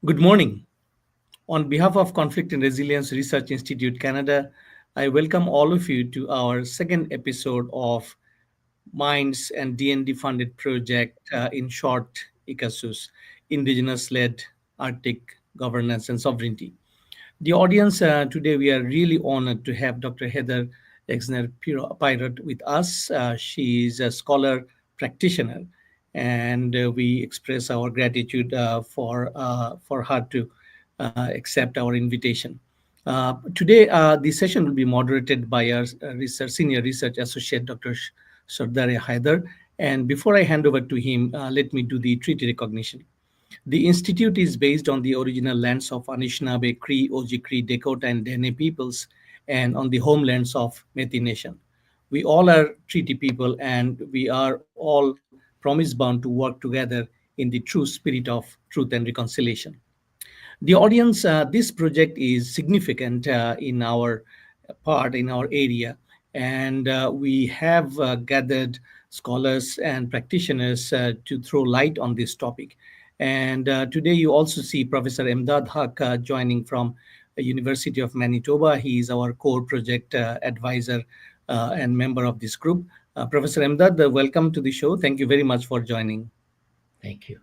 Good morning. On behalf of Conflict and Resilience Research Institute Canada, I welcome all of you to our second episode of Minds and DND funded project, in short, ICASUS, Indigenous led Arctic Governance and Sovereignty. The audience, today, we are really honored to have Dr. Heather Exner Pirot with us. She is a scholar practitioner, and we express our gratitude for her to accept our invitation. Today, the session will be moderated by our senior research associate, Dr. Sardar Haider. And before I hand over to him, let me do the treaty recognition. The institute is based on the original lands of Anishinaabe, Cree, Oji-Cree, Dakota, and Dene peoples, and on the homelands of Métis Nation. We all are treaty people, and we are all promise bound to work together in the true spirit of truth and reconciliation. The audience, this project is significant in our part, in our area, and we have gathered scholars and practitioners to throw light on this topic. And today you also see Professor Emdad Haq joining from the University of Manitoba. He is our core project advisor and member of this group. Professor Emdad, welcome to the show. Thank you very much for joining. Thank you.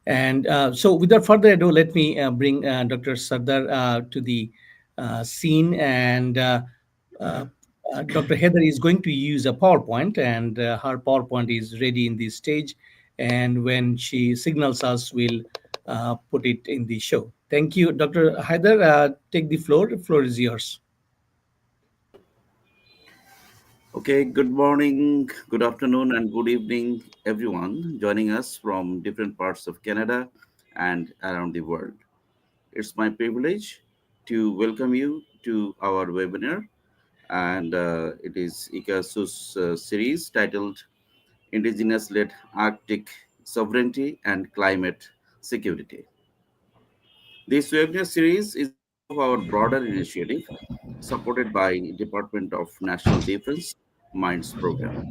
And so, without further ado, let me bring Dr. Sardar to the scene. And uh, Dr. Heather is going to use a PowerPoint, and her PowerPoint is ready in this stage. And when she signals us, we'll put it in the show. Thank you, Dr. Heather. Take the floor. The floor is yours. Okay, good morning, good afternoon, and good evening, everyone joining us from different parts of Canada and around the world. It's my privilege to welcome you to our webinar, and it is ICASUS series titled Indigenous Led Arctic Sovereignty and Climate Security. This webinar series is part of our broader initiative supported by Department of National Defense Minds Program.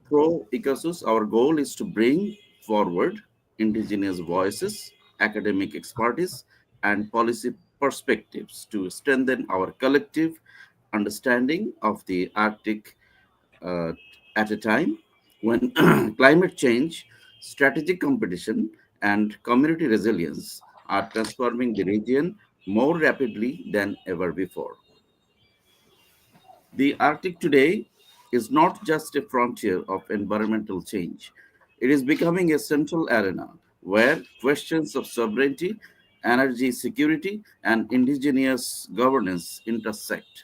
Through ICASUS, our goal is to bring forward indigenous voices, academic expertise, and policy perspectives to strengthen our collective understanding of the Arctic uh, at a time when climate change, strategic competition, and community resilience are transforming the region more rapidly than ever before. The Arctic today is not just a frontier of environmental change, it is becoming a central arena where questions of sovereignty, energy security, and indigenous governance intersect.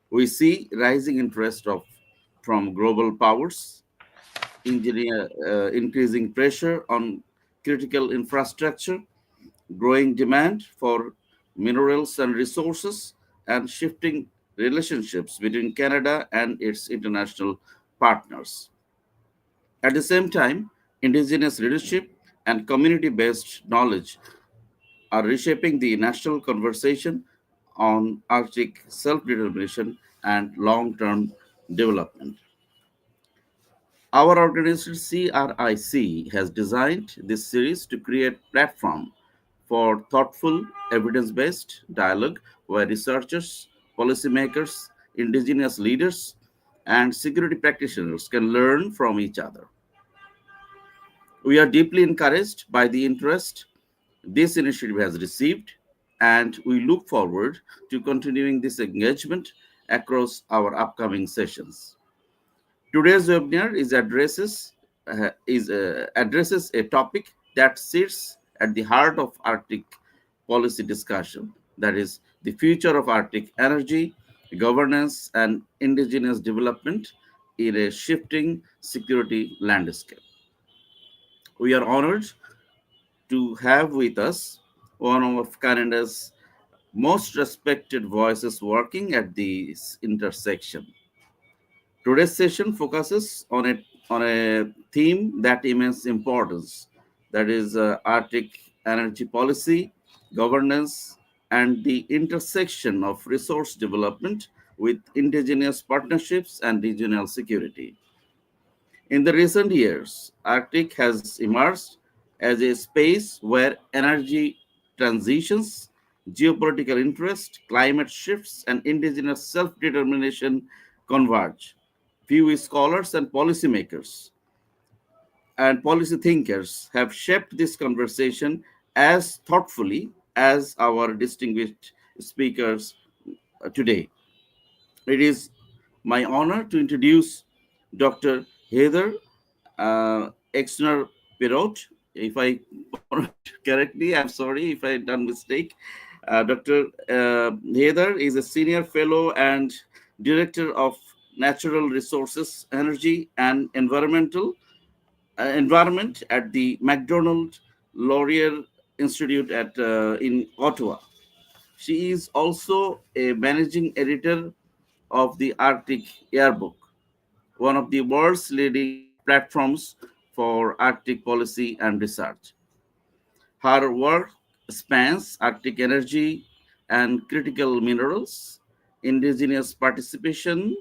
We see rising interest from global powers, increasing pressure on critical infrastructure, growing demand for minerals and resources, and shifting relationships between Canada and its international partners. At the same time, indigenous leadership and community based knowledge are reshaping the national conversation on Arctic self determination and long term development. Our organization CRIC has designed this series to create platform for thoughtful, evidence-based dialogue where researchers, policymakers, indigenous leaders, and security practitioners can learn from each other. We are deeply encouraged by the interest this initiative has received, and we look forward to continuing this engagement across our upcoming sessions. Today's webinar addresses a topic that sits at the heart of Arctic policy discussion. That is the future of Arctic energy, governance, and indigenous development in a shifting security landscape. We are honored to have with us one of Canada's most respected voices working at this intersection. Today's session focuses on a theme that immense importance, that is Arctic energy policy, governance, and the intersection of resource development with indigenous partnerships and regional security. In the recent years, Arctic has emerged as a space where energy transitions, geopolitical interest, climate shifts, and indigenous self determination converge. Few scholars and policymakers and policy thinkers have shaped this conversation as thoughtfully as our distinguished speakers today. It is my honor to introduce Dr. Heather Exner Pirot. If I pronounced correctly, I'm sorry if I done mistake. Dr. Heather is a senior fellow and director of natural resources, energy, and environment at the MacDonald Laurier Institute in Ottawa. She is also a managing editor of the Arctic Yearbook, one of the world's leading platforms for Arctic policy and research. Her work spans Arctic energy and critical minerals, indigenous participation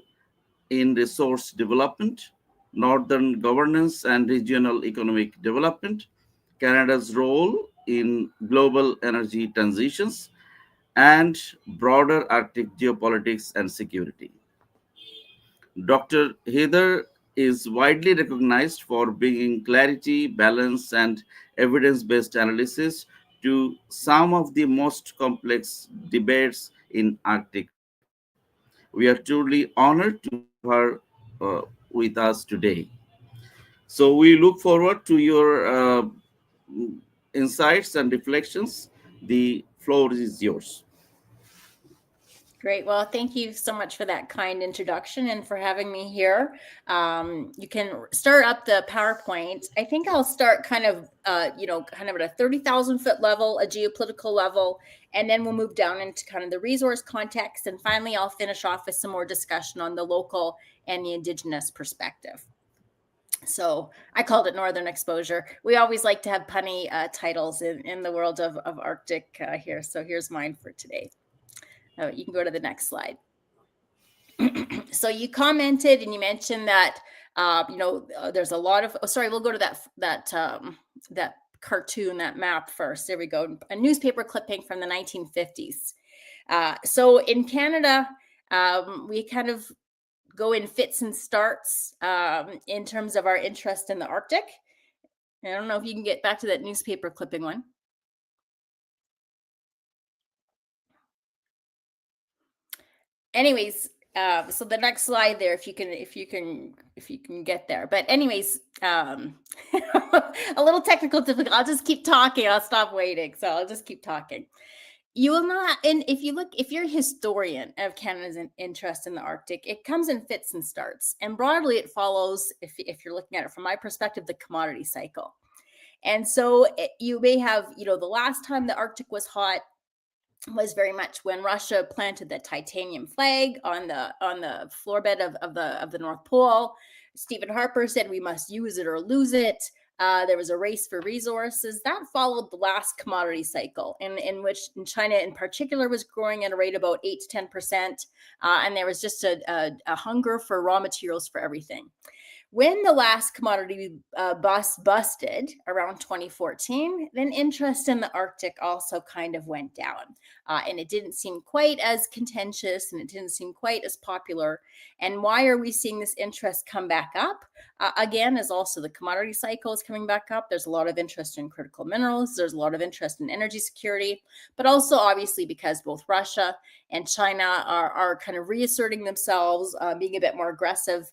in resource development, northern governance and regional economic development, Canada's role in global energy transitions, and broader Arctic geopolitics and security. Dr. Heather is widely recognized for bringing clarity, balance, and evidence based analysis to some of the most complex debates in Arctic research. We are truly honored to have her with us today. So, we look forward to your insights and reflections. The floor is yours. Great. Well, thank you so much for that kind introduction and for having me here. You can start up the PowerPoint. I think I'll start kind of at a 30,000-foot level, a geopolitical level, and then we'll move down into kind of the resource context. And finally, I'll finish off with some more discussion on the local and the Indigenous perspective. So I called it Northern Exposure. We always like to have punny titles in the world of Arctic here. So here's mine for today. You can go to the next slide. So you commented and you mentioned that there's a lot of. Oh, sorry, we'll go to that cartoon, that map first. There we go. A newspaper clipping from the 1950s. So in Canada, we kind of go in fits and starts in terms of our interest in the Arctic. I don't know if you can get back to that newspaper clipping one. Anyways, so the next slide there, if you can get there. But anyways, a little technical difficulty. I'll just keep talking. I'll stop waiting. So I'll just keep talking. You will not, and if you're a historian of Canada's interest in the Arctic, it comes in fits and starts. And broadly, it follows, if you're looking at it from my perspective, the commodity cycle. And so you may have, the last time the Arctic was hot was very much when Russia planted the titanium flag on the floor bed of the North Pole. Stephen Harper said we must use it or lose it. There was a race for resources that followed the last commodity cycle, in which China in particular was growing at a rate of about 8 to 10%, and there was just a hunger for raw materials for everything. When the last commodity busted around 2014, then interest in the Arctic also kind of went down. And it didn't seem quite as contentious and it didn't seem quite as popular. And why are we seeing this interest come back up? Again, is also the commodity cycle is coming back up. There's a lot of interest in critical minerals. There's a lot of interest in energy security, but also obviously because both Russia and China are kind of reasserting themselves, being a bit more aggressive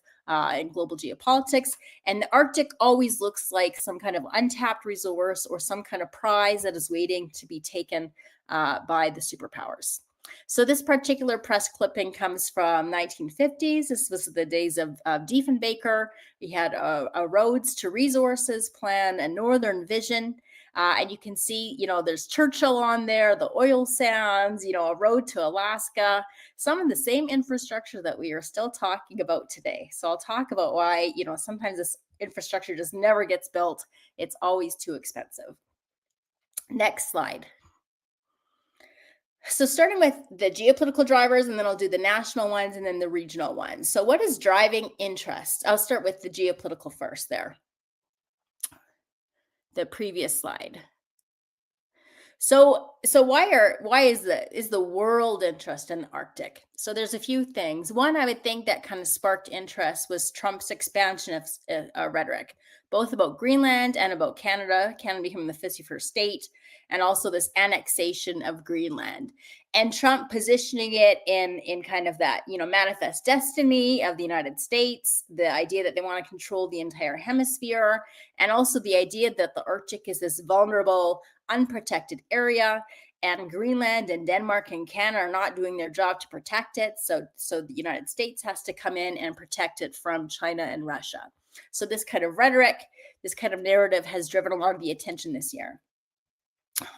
in global geopolitics. And the Arctic always looks like some kind of untapped resource or some kind of prize that is waiting to be taken by the superpowers. So this particular press clipping comes from 1950s. This was the days of Diefenbaker. We had a roads to resources plan, a northern vision. And you can see, there's Churchill on there, the oil sands, a road to Alaska, some of the same infrastructure that we are still talking about today. So I'll talk about why, sometimes this infrastructure just never gets built. It's always too expensive. Next slide. So starting with the geopolitical drivers, and then I'll do the national ones and then the regional ones. So what is driving interest? I'll start with the geopolitical first there. the previous slide. So why is the world interest in the Arctic? So there's a few things. One, I would think that kind of sparked interest was Trump's expansion of rhetoric, both about Greenland and about Canada becoming the 51st state, and also this annexation of Greenland, and Trump positioning it in kind of that, manifest destiny of the United States, the idea that they want to control the entire hemisphere, and also the idea that the Arctic is this vulnerable, unprotected area, and Greenland and Denmark and Canada are not doing their job to protect it. So the United States has to come in and protect it from China and Russia. So this kind of rhetoric, this kind of narrative has driven a lot of the attention this year.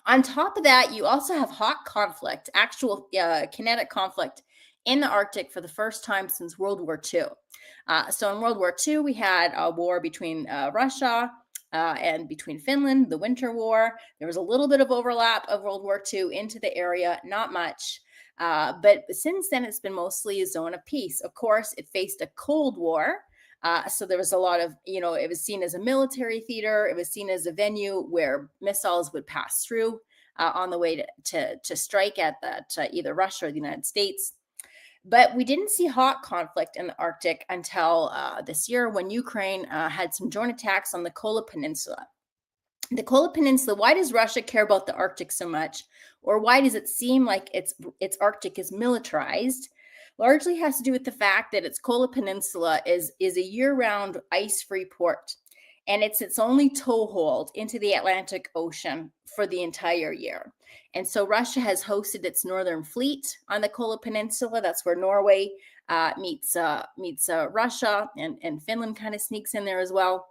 On top of that, you also have hot conflict, actual kinetic conflict in the Arctic for the first time since World War II. So in World War II, we had a war between Russia and between Finland, the Winter War. There was a little bit of overlap of World War II into the area, not much. But since then, it's been mostly a zone of peace. Of course, it faced a Cold War. So there was a lot of, it was seen as a military theater. It was seen as a venue where missiles would pass through on the way to strike at either Russia or the United States. But we didn't see hot conflict in the Arctic until this year when Ukraine had some drone attacks on the Kola Peninsula. The Kola Peninsula, why does Russia care about the Arctic so much? Or why does it seem like its Arctic is militarized? Largely has to do with the fact that its Kola Peninsula is a year-round ice-free port, and it's its only toehold into the Atlantic Ocean for the entire year. And so Russia has hosted its Northern Fleet on the Kola Peninsula. That's where Norway meets Russia, and Finland kind of sneaks in there as well.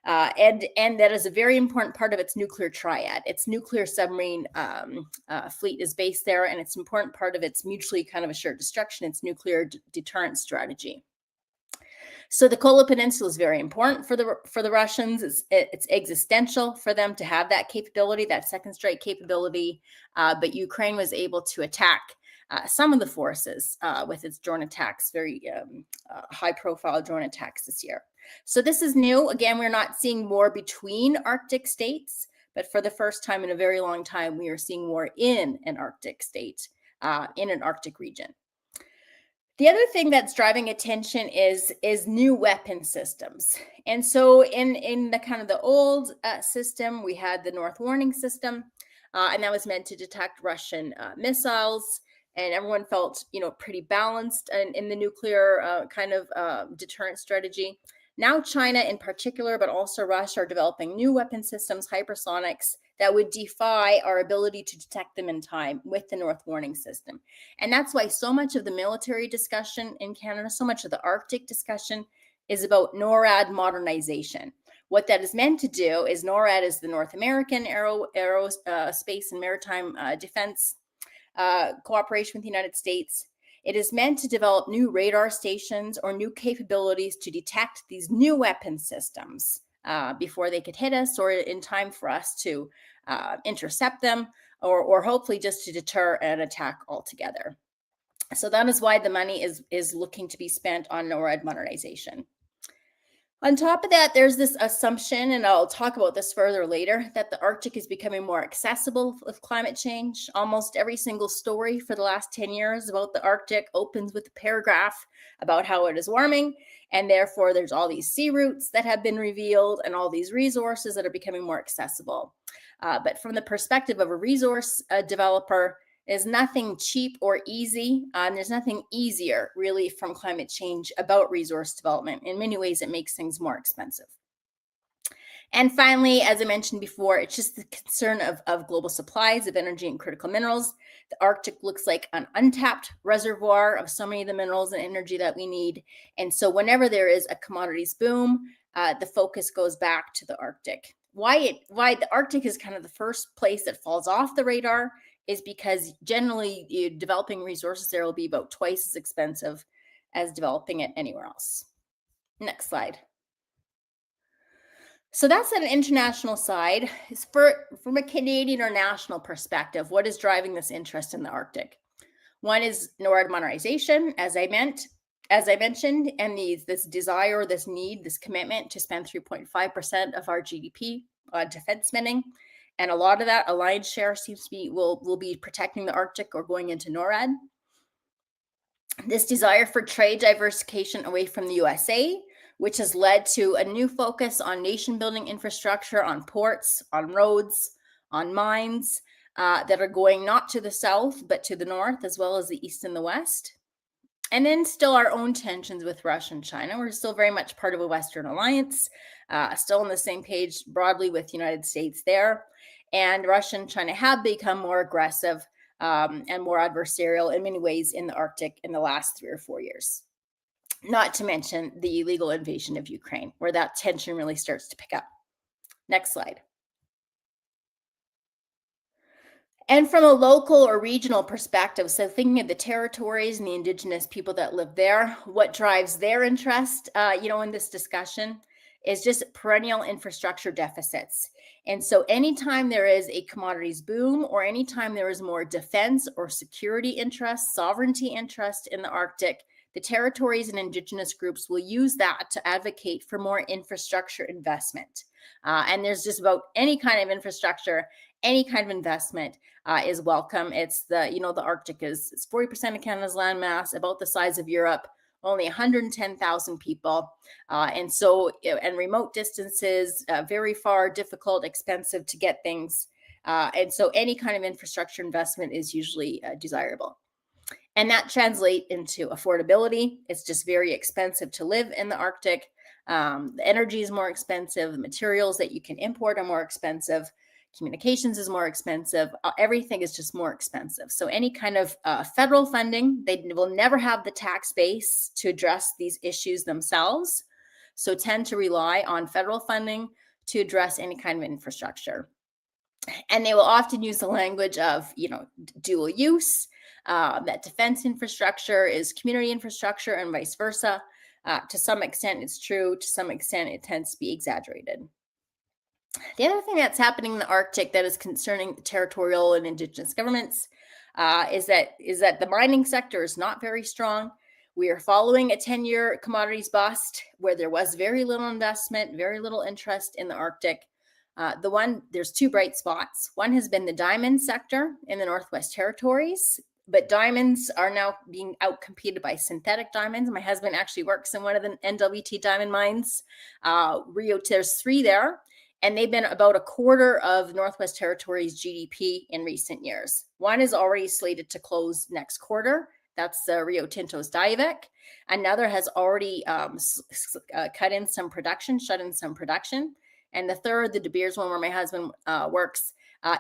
And that is a very important part of its nuclear triad. Its nuclear submarine fleet is based there, and it's an important part of its mutually kind of assured destruction, its nuclear deterrence strategy. So the Kola Peninsula is very important for the Russians. It's existential for them to have that capability, that second strike capability. But Ukraine was able to attack some of the forces with its drone attacks, very high-profile drone attacks this year. So this is new. Again, we're not seeing war between Arctic states, but for the first time in a very long time, we are seeing war in an Arctic state, in an Arctic region. The other thing that's driving attention is new weapon systems. And so in the kind of the old system, we had the North Warning System, and that was meant to detect Russian missiles. And everyone felt, pretty balanced in the nuclear kind of deterrent strategy. Now China in particular, but also Russia, are developing new weapon systems, hypersonics, that would defy our ability to detect them in time with the North Warning System. And that's why so much of the military discussion in Canada, so much of the Arctic discussion is about NORAD modernization. What that is meant to do is NORAD is the North American Aerospace and Maritime Defense cooperation with the United States. It is meant to develop new radar stations or new capabilities to detect these new weapon systems before they could hit us, or in time for us to intercept them, or hopefully just to deter an attack altogether. So that is why the money is looking to be spent on NORAD modernization. On top of that, there's this assumption, and I'll talk about this further later, that the Arctic is becoming more accessible with climate change. Almost every single story for the last 10 years about the Arctic opens with a paragraph about how it is warming, and therefore there's all these sea routes that have been revealed and all these resources that are becoming more accessible. But from the perspective of a resource developer, there's nothing cheap or easy, and there's nothing easier really from climate change about resource development. In many ways, it makes things more expensive. And finally, as I mentioned before, it's just the concern of global supplies of energy and critical minerals. The Arctic looks like an untapped reservoir of so many of the minerals and energy that we need. And so whenever there is a commodities boom, the focus goes back to the Arctic. Why the Arctic is kind of the first place that falls off the radar is because generally developing resources there will be about twice as expensive as developing it anywhere else. Next slide. So that's an international side. From a Canadian or national perspective, what is driving this interest in the Arctic? One is NORAD modernization, as I mentioned, and this desire, this need, this commitment to spend 3.5% of our GDP defense spending. And a lot of that alliance share seems to be will be protecting the Arctic or going into NORAD. This desire for trade diversification away from the USA, which has led to a new focus on nation building infrastructure, on ports, on roads, on mines that are going not to the south, but to the north, as well as the east and the west. And then still our own tensions with Russia and China. We're still very much part of a Western alliance, still on the same page broadly with the United States there. And Russia and China have become more aggressive and more adversarial in many ways in the Arctic in the last 3 or 4 years. Not to mention the illegal invasion of Ukraine, where that tension really starts to pick up. Next slide. And from a local or regional perspective, so thinking of the territories and the Indigenous people that live there, what drives their interest, in this discussion is just perennial infrastructure deficits. And so anytime there is a commodities boom or anytime there is more defense or security interest, sovereignty interest in the Arctic, the territories and Indigenous groups will use that to advocate for more infrastructure investment. And there's just about any kind of infrastructure, any kind of investment is welcome. It's the Arctic is 40% of Canada's landmass, about the size of Europe, only 110,000 people. And remote distances, very far, difficult, expensive to get things. And so any kind of infrastructure investment is usually desirable. And that translates into affordability. It's just very expensive to live in the Arctic. The energy is more expensive. The materials that you can import are more expensive. Communications is more expensive. Everything is just more expensive. So any kind of federal funding, they will never have the tax base to address these issues themselves. So tend to rely on federal funding to address any kind of infrastructure. And they will often use the language of, dual use, that defense infrastructure is community infrastructure and vice versa. To some extent, it's true. To some extent, it tends to be exaggerated. The other thing that's happening in the Arctic that is concerning territorial and Indigenous governments is that the mining sector is not very strong. We are following a 10-year commodities bust where there was very little investment, very little interest in the Arctic. There's two bright spots. One has been the diamond sector in the Northwest Territories, but diamonds are now being outcompeted by synthetic diamonds. My husband actually works in one of the NWT diamond mines. There's 3 there. And they've been about a quarter of Northwest Territories' GDP in recent years. One is already slated to close next quarter. That's Rio Tinto's Diavik. Another has already shut in some production. And the third, the De Beers one, where my husband works,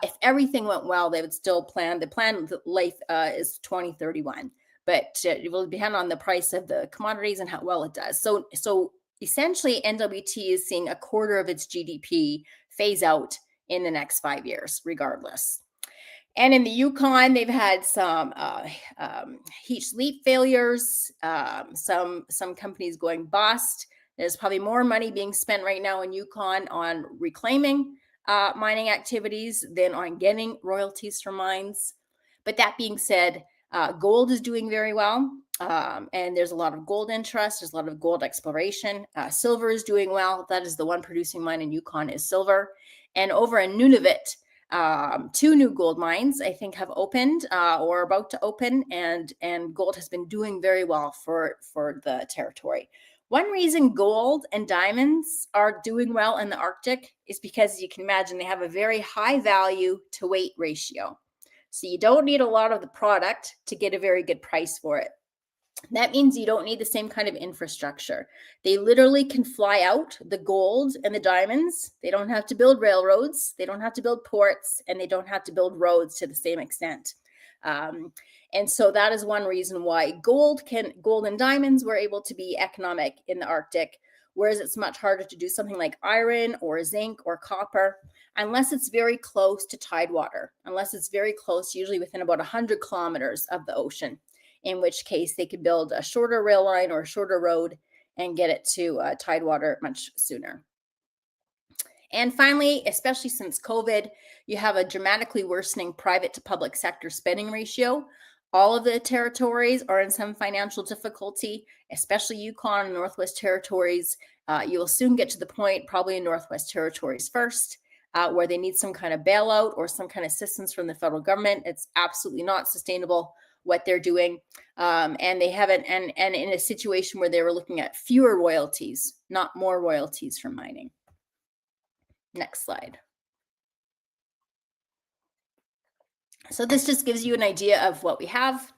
if everything went well, they would still plan. The plan life is 2031. But it will depend on the price of the commodities and how well it does. So essentially, NWT is seeing a quarter of its GDP phase out in the next 5 years, regardless. And in the Yukon, they've had some heat leap failures, some companies going bust. There's probably more money being spent right now in Yukon on reclaiming mining activities than on getting royalties from mines. But that being said, gold is doing very well. And there's a lot of gold interest. There's a lot of gold exploration. Silver is doing well. That is the one producing mine in Yukon is silver. And over in Nunavut, 2 new gold mines, I think, have opened or are about to open. And gold has been doing very well for the territory. One reason gold and diamonds are doing well in the Arctic is because, you can imagine, they have a very high value to weight ratio. So you don't need a lot of the product to get a very good price for it. That means you don't need the same kind of infrastructure. They literally can fly out the gold and the diamonds. They don't have to build railroads. They don't have to build ports, and they don't have to build roads to the same extent. And so that is one reason why gold and diamonds were able to be economic in the Arctic, whereas it's much harder to do something like iron or zinc or copper, unless it's very close to tidewater, unless it's very close, usually within about 100 kilometers of the ocean, in which case they could build a shorter rail line or a shorter road and get it to tidewater much sooner. And finally, especially since COVID, you have a dramatically worsening private to public sector spending ratio. All of the territories are in some financial difficulty, especially Yukon and Northwest Territories. You will soon get to the point, probably in Northwest Territories first, where they need some kind of bailout or some kind of assistance from the federal government. It's absolutely not sustainable what they're doing. And they haven't, and in a situation where they were looking at fewer royalties, not more royalties from mining. Next slide. So this just gives you an idea of what we have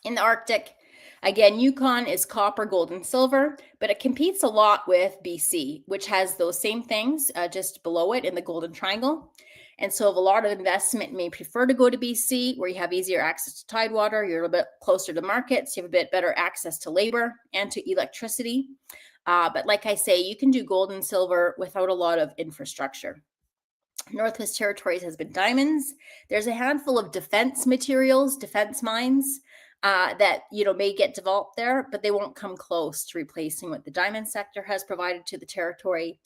in the Arctic. Again, Yukon is copper, gold, and silver, but it competes a lot with BC, which has those same things just below it in the Golden Triangle. And so if a lot of investment may prefer to go to BC, where you have easier access to tidewater, you're a bit closer to markets, you have a bit better access to labor and to electricity. But like I say, you can do gold and silver without a lot of infrastructure. Northwest Territories has been diamonds. There's a handful of defense materials, defense mines that may get developed there, but they won't come close to replacing what the diamond sector has provided to the territory.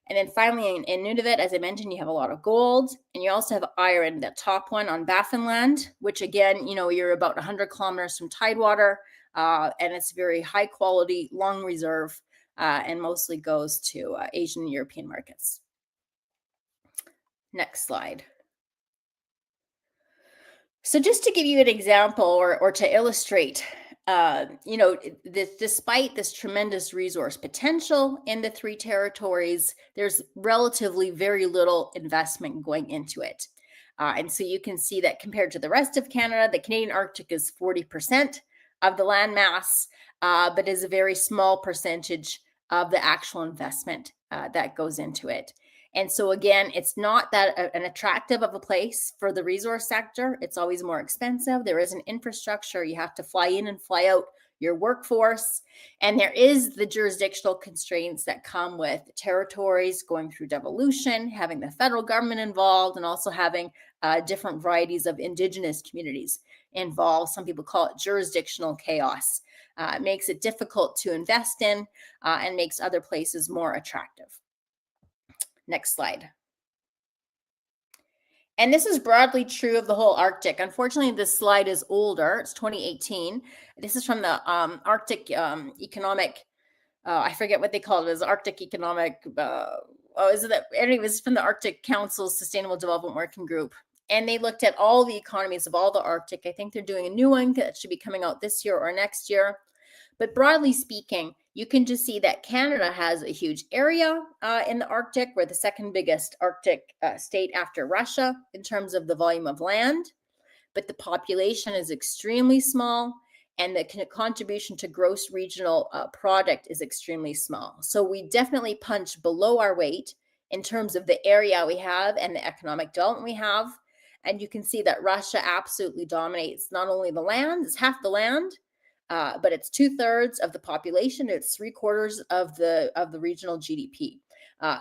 And then finally, in Nunavut, as I mentioned, you have a lot of gold, and you also have iron, that top one on Baffinland, which again, you're about 100 kilometers from tidewater, and it's very high quality, long reserve, and mostly goes to Asian and European markets. Next slide. So just to give you an example or to illustrate, despite this tremendous resource potential in the three territories, there's relatively very little investment going into it. And so you can see that compared to the rest of Canada, the Canadian Arctic is 40% of the land mass, but is a very small percentage of the actual investment that goes into it. And so again, it's not that an attractive of a place for the resource sector. It's always more expensive. There isn't infrastructure. You have to fly in and fly out your workforce. And there is the jurisdictional constraints that come with territories going through devolution, having the federal government involved, and also having different varieties of Indigenous communities involved. Some people call it jurisdictional chaos. It makes it difficult to invest in and makes other places more attractive. Next slide. And this is broadly true of the whole Arctic. Unfortunately, this slide is older. It's 2018. This is from the Arctic Economic, I forget what they call it. It was Arctic Economic, anyways, from the Arctic Council's Sustainable Development Working Group. And they looked at all the economies of all the Arctic. I think they're doing a new one that should be coming out this year or next year. But broadly speaking, you can just see that Canada has a huge area in the Arctic. We're the second biggest Arctic state after Russia in terms of the volume of land, but the population is extremely small, and the contribution to gross regional product is extremely small. So we definitely punch below our weight in terms of the area we have and the economic development we have. And you can see that Russia absolutely dominates not only the land, it's half the land, but it's 2/3 of the population. It's 3/4 of the regional GDP.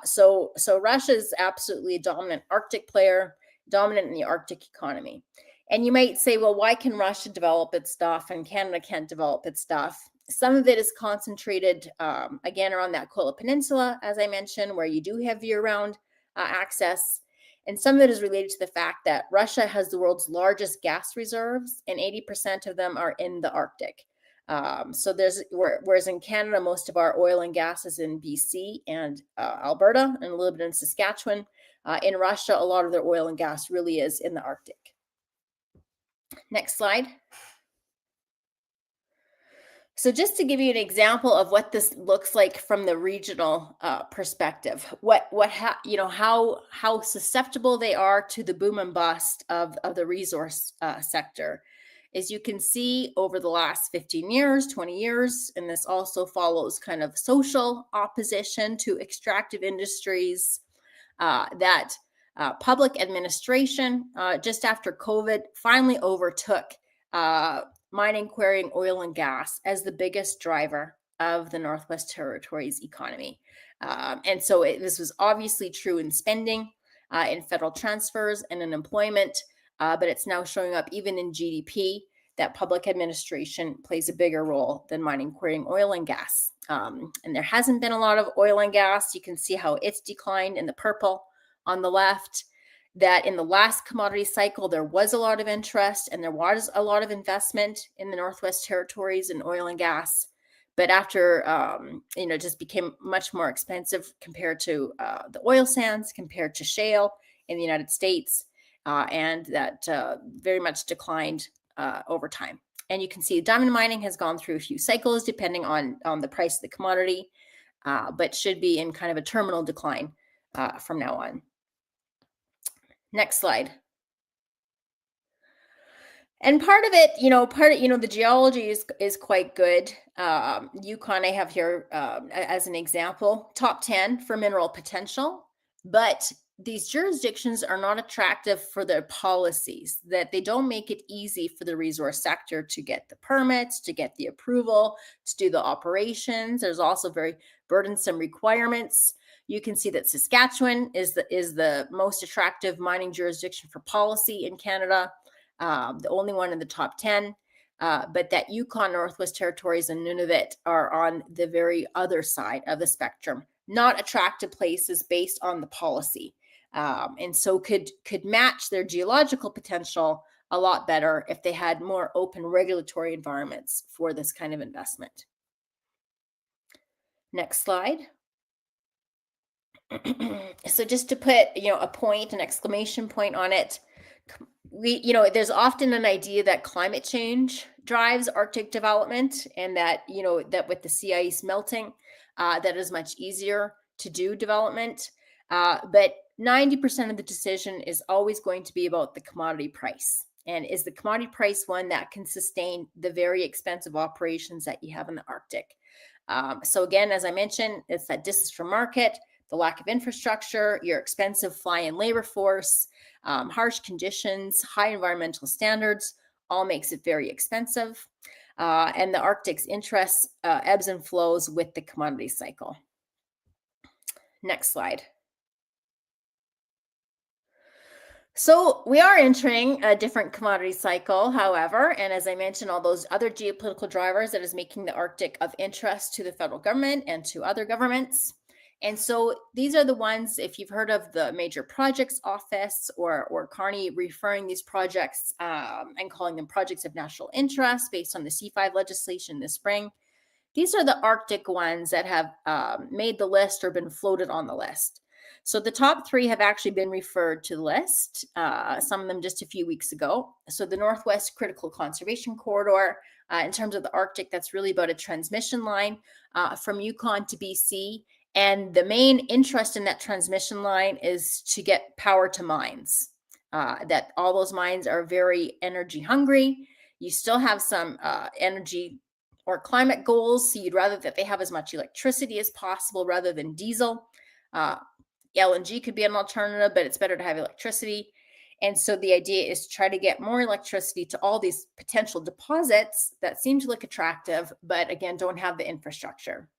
So Russia is absolutely a dominant Arctic player, dominant in the Arctic economy. And you might say, well, why can Russia develop its stuff and Canada can't develop its stuff? Some of it is concentrated, again, around that Kola Peninsula, as I mentioned, where you do have year-round access. And some of it is related to the fact that Russia has the world's largest gas reserves, and 80% of them are in the Arctic. So whereas in Canada, most of our oil and gas is in BC and Alberta, and a little bit in Saskatchewan. In Russia, a lot of their oil and gas really is in the Arctic. Next slide. So just to give you an example of what this looks like from the regional perspective, how susceptible they are to the boom and bust of the resource sector. As you can see, over the last 15 years, 20 years, and this also follows kind of social opposition to extractive industries, that public administration, just after COVID, finally overtook mining, quarrying, oil, and gas as the biggest driver of the Northwest Territories economy. And so this was obviously true in spending, in federal transfers, and in employment, but it's now showing up even in GDP, that public administration plays a bigger role than mining, quarrying, oil, and gas. And there hasn't been a lot of oil and gas. You can see how it's declined in the purple on the left. That in the last commodity cycle, there was a lot of interest and there was a lot of investment in the Northwest Territories in oil and gas. but after, just became much more expensive compared to the oil sands, compared to shale in the United States, and that very much declined over time. And you can see diamond mining has gone through a few cycles depending on the price of the commodity, but should be in kind of a terminal decline from now on. Next slide. And part of it, the geology is quite good. Yukon I have here as an example, top 10 for mineral potential, but these jurisdictions are not attractive for their policies, that they don't make it easy for the resource sector to get the permits, to get the approval, to do the operations. There's also very burdensome requirements. You can see that Saskatchewan is the most attractive mining jurisdiction for policy in Canada. The only one in the top 10, but that Yukon, Northwest Territories, and Nunavut are on the very other side of the spectrum, not attractive places based on the policy, and so could match their geological potential a lot better if they had more open regulatory environments for this kind of investment. Next slide. So just to put, a point, an exclamation point on it, there's often an idea that climate change drives Arctic development, and that, that with the sea ice melting, that is much easier to do development. But 90% of the decision is always going to be about the commodity price. And is the commodity price one that can sustain the very expensive operations that you have in the Arctic? So again, as I mentioned, it's that distance from market, the lack of infrastructure, your expensive fly-in labor force, harsh conditions, high environmental standards, all makes it very expensive. And the Arctic's interest ebbs and flows with the commodity cycle. Next slide. So we are entering a different commodity cycle, however, and as I mentioned, all those other geopolitical drivers that is making the Arctic of interest to the federal government and to other governments. And so these are the ones, if you've heard of the Major Projects Office or Carney referring these projects and calling them projects of national interest based on the C5 legislation this spring, these are the Arctic ones that have made the list or been floated on the list. So the top 3 have actually been referred to the list, some of them just a few weeks ago. So the Northwest Critical Conservation Corridor, in terms of the Arctic, that's really about a transmission line from Yukon to BC. And the main interest in that transmission line is to get power to mines, that all those mines are very energy hungry. You still have some energy or climate goals, so you'd rather that they have as much electricity as possible rather than diesel. LNG could be an alternative, but it's better to have electricity. And so the idea is to try to get more electricity to all these potential deposits that seem to look attractive, but again, don't have the infrastructure.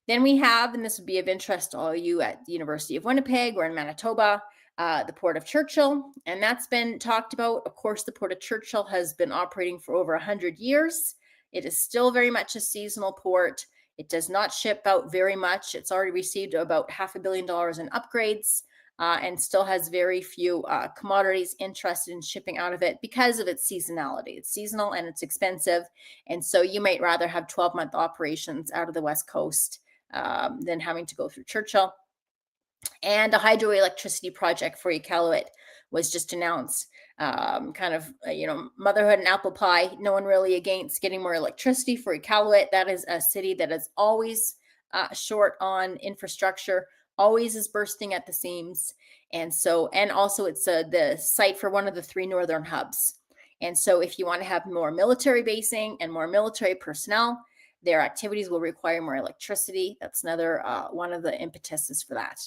Then we have, and this would be of interest to all of you at the University of Winnipeg or in Manitoba, the Port of Churchill, and that's been talked about. Of course, the Port of Churchill has been operating for over 100 years. It is still very much a seasonal port. It does not ship out very much. It's already received about $500 million in upgrades and still has very few commodities interested in shipping out of it because of its seasonality. It's seasonal and it's expensive. And so you might rather have 12-month operations out of the West Coast than having to go through Churchill. And a hydroelectricity project for Iqaluit was just announced. Motherhood and apple pie. No one really against getting more electricity for Iqaluit. That is a city that is always short on infrastructure, always is bursting at the seams. And also it's the site for one of the 3 northern hubs. And so if you want to have more military basing and more military personnel, their activities will require more electricity. That's another one of the impetuses for that.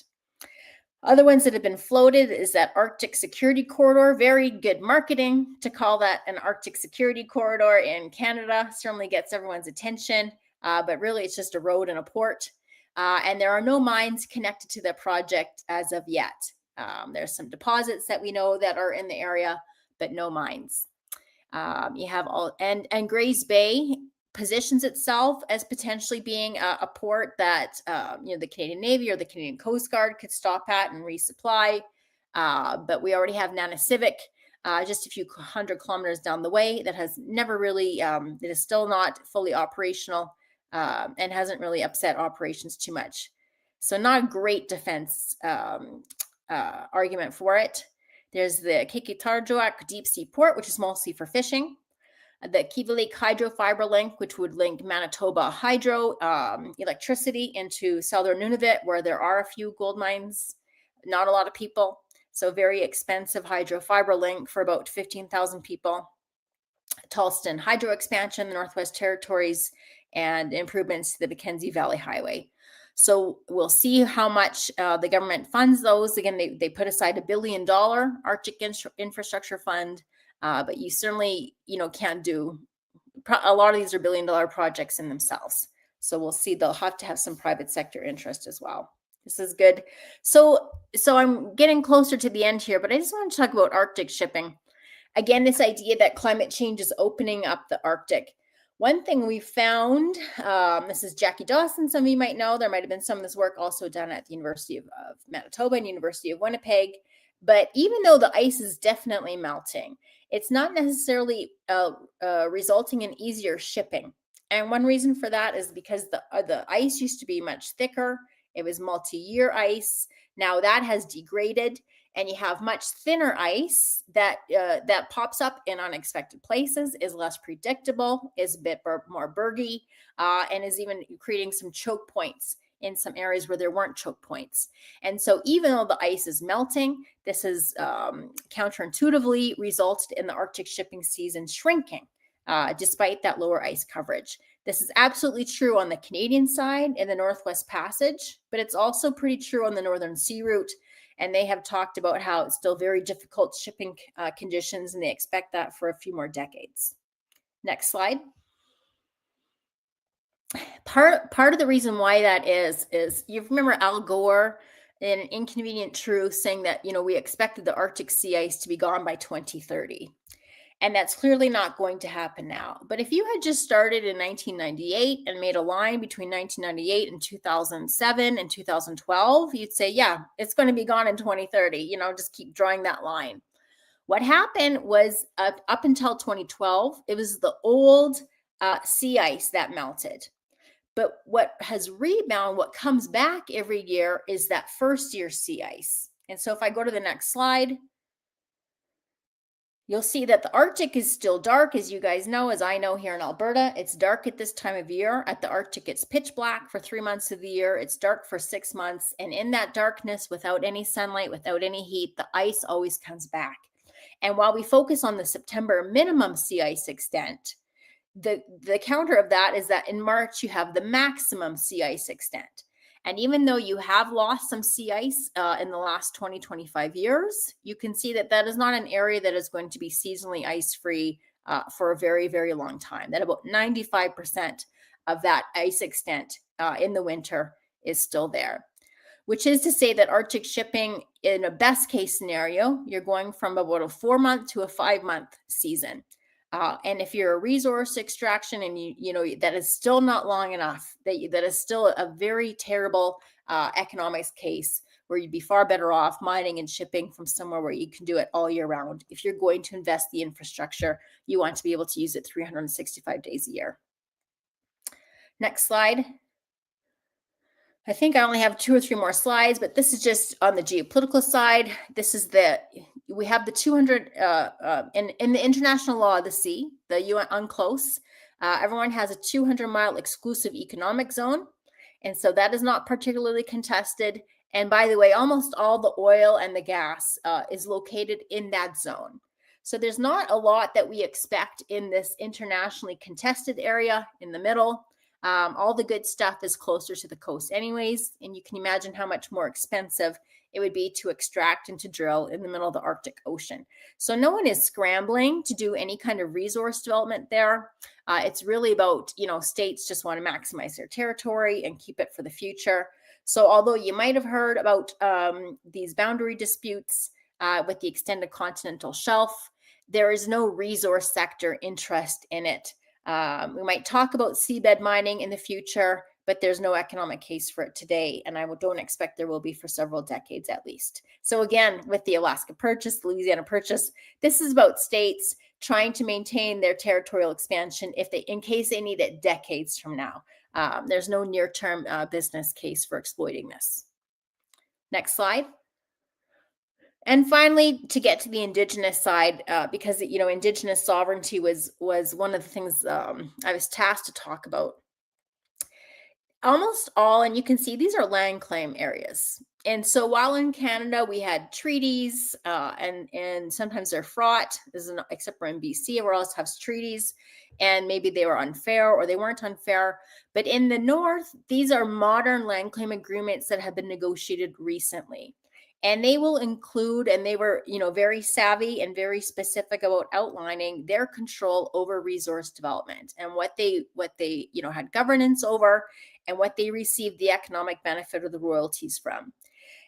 Other ones that have been floated is that Arctic Security Corridor. Very good marketing to call that an Arctic Security Corridor in Canada. Certainly gets everyone's attention, but really it's just a road and a port. And there are no mines connected to the project as of yet. There's some deposits that we know that are in the area, but no mines. You have and Grays Bay positions itself as potentially being a port that the Canadian Navy or the Canadian Coast Guard could stop at and resupply. But we already have Nanisivik just a few hundred kilometers down the way that has never really, it is still not fully operational. and hasn't really upset operations too much. So not a great defense argument for it. There's the Qikiqtarjuaq deep sea port, which is mostly for fishing. The Kiva Lake Hydro Fiber Link, which would link Manitoba hydro electricity into southern Nunavut, where there are a few gold mines, not a lot of people. So very expensive hydro fiber link for about 15,000 people. Tallston Hydro expansion, the Northwest Territories, and improvements to the Mackenzie Valley Highway. So we'll see how much the government funds those. Again, they put aside $1 billion Arctic Infrastructure Fund, but you certainly, can't do, a lot of these are $1 billion projects in themselves. So we'll see they'll have to have some private sector interest as well. This is good. So I'm getting closer to the end here, but I just want to talk about Arctic shipping. Again, this idea that climate change is opening up the Arctic. One thing we found, this is Jackie Dawson, some of you might know, there might have been some of this work also done at the University of Manitoba and University of Winnipeg, but even though the ice is definitely melting, it's not necessarily resulting in easier shipping. And one reason for that is because the ice used to be much thicker. It was multi-year ice. Now that has degraded, and you have much thinner ice that pops up in unexpected places, is less predictable, is a bit more bergy, and is even creating some choke points in some areas where there weren't choke points. And so even though the ice is melting, this has counterintuitively resulted in the Arctic shipping season shrinking, despite that lower ice coverage. This is absolutely true on the Canadian side in the Northwest Passage, but it's also pretty true on the Northern Sea Route. And they have talked about how it's still very difficult shipping conditions, and they expect that for a few more decades. Next slide. Part of the reason why that is you remember Al Gore in Inconvenient Truth saying that, we expected the Arctic sea ice to be gone by 2030. And that's clearly not going to happen now. But if you had just started in 1998 and made a line between 1998 and 2007 and 2012, you'd say, yeah, it's going to be gone in 2030. Just keep drawing that line. What happened was up until 2012, it was the old sea ice that melted. But what has rebound, what comes back every year is that first year sea ice. And so if I go to the next slide, you'll see that the Arctic is still dark, as you guys know, as I know here in Alberta. It's dark at this time of year. At the Arctic, it's pitch black for 3 months of the year. It's dark for 6 months. And in that darkness, without any sunlight, without any heat, the ice always comes back. And while we focus on the September minimum sea ice extent, the counter of that is that in March, you have the maximum sea ice extent. And even though you have lost some sea ice in the last 20-25 years, you can see that that is not an area that is going to be seasonally ice-free for a very, very long time. That about 95% of that ice extent in the winter is still there, which is to say that Arctic shipping, in a best case scenario, you're going from about a 4-month to a 5-month season. And if you're a resource extraction and you know that is still not long enough, that is still a very terrible economics case where you'd be far better off mining and shipping from somewhere where you can do it all year round. If you're going to invest the infrastructure, you want to be able to use it 365 days a year. Next slide. I think I only have 2 or 3 more slides, but this is just on the geopolitical side. This is we have the 200 in the international law of the sea, the UN UNCLOS. Everyone has a 200-mile exclusive economic zone, and so that is not particularly contested. And by the way, almost all the oil and the gas is located in that zone. So there's not a lot that we expect in this internationally contested area in the middle. All the good stuff is closer to the coast anyways, and you can imagine how much more expensive it would be to extract and to drill in the middle of the Arctic Ocean. So no one is scrambling to do any kind of resource development there. It's really about, states just want to maximize their territory and keep it for the future. So although you might have heard about these boundary disputes with the extended continental shelf, there is no resource sector interest in it. We might talk about seabed mining in the future, but there's no economic case for it today, and I don't expect there will be for several decades at least. So again, with the Alaska Purchase, the Louisiana Purchase, this is about states trying to maintain their territorial expansion in case they need it decades from now. There's no near-term business case for exploiting this. Next slide. And finally, to get to the Indigenous side, because Indigenous sovereignty was one of the things I was tasked to talk about. Almost all, and you can see these are land claim areas. And so while in Canada we had treaties, and sometimes they're fraught, except for in BC, everywhere else has treaties, and maybe they were unfair or they weren't unfair. But in the North, these are modern land claim agreements that have been negotiated recently. And they will include, and they were, very savvy and very specific about outlining their control over resource development and what they had governance over and what they received the economic benefit of the royalties from.